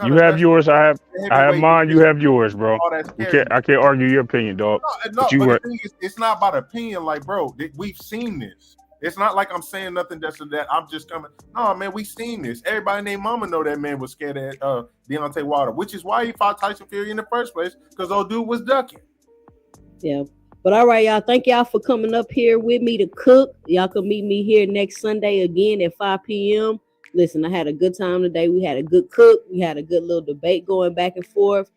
You have yours. I have mine. You have yours, bro. I can't argue your opinion, dog. But the thing is, it's not about opinion. Like, bro, we've seen this. It's not like I'm saying nothing that I'm just coming. No, man, we seen this. Everybody named Mama know that man was scared of Deontay Wilder, which is why he fought Tyson Fury in the first place, because old dude was ducking. Yeah. But all right, y'all. Thank y'all for coming up here with me to cook. Y'all can meet me here next Sunday again at 5 p.m. Listen, I had a good time today. We had a good cook. We had a good little debate going back and forth.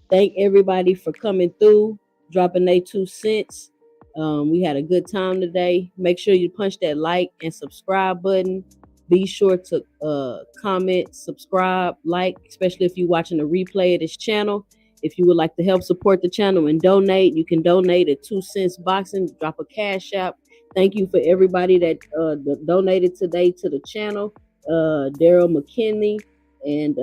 Thank everybody for coming through, dropping their 2 cents. We had a good time today. Make sure you punch that like and subscribe button. Be sure to comment, subscribe, like, especially if you're watching a replay of this channel. If you would like to help support the channel and donate, you can donate at 2 cents boxing. Drop a cash app. Thank you for everybody that donated today to the channel. Daryl McKinley and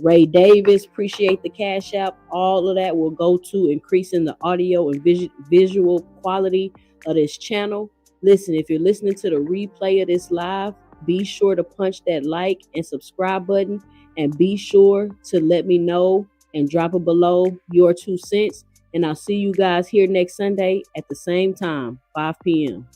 Ray Davis, appreciate the cash app. All of that will go to increasing the audio and visual quality of this channel. Listen, if you're listening to the replay of this live, be sure to punch that like and subscribe button, and be sure to let me know and drop it below your 2 cents. And I'll see you guys here next Sunday at the same time, 5 p.m.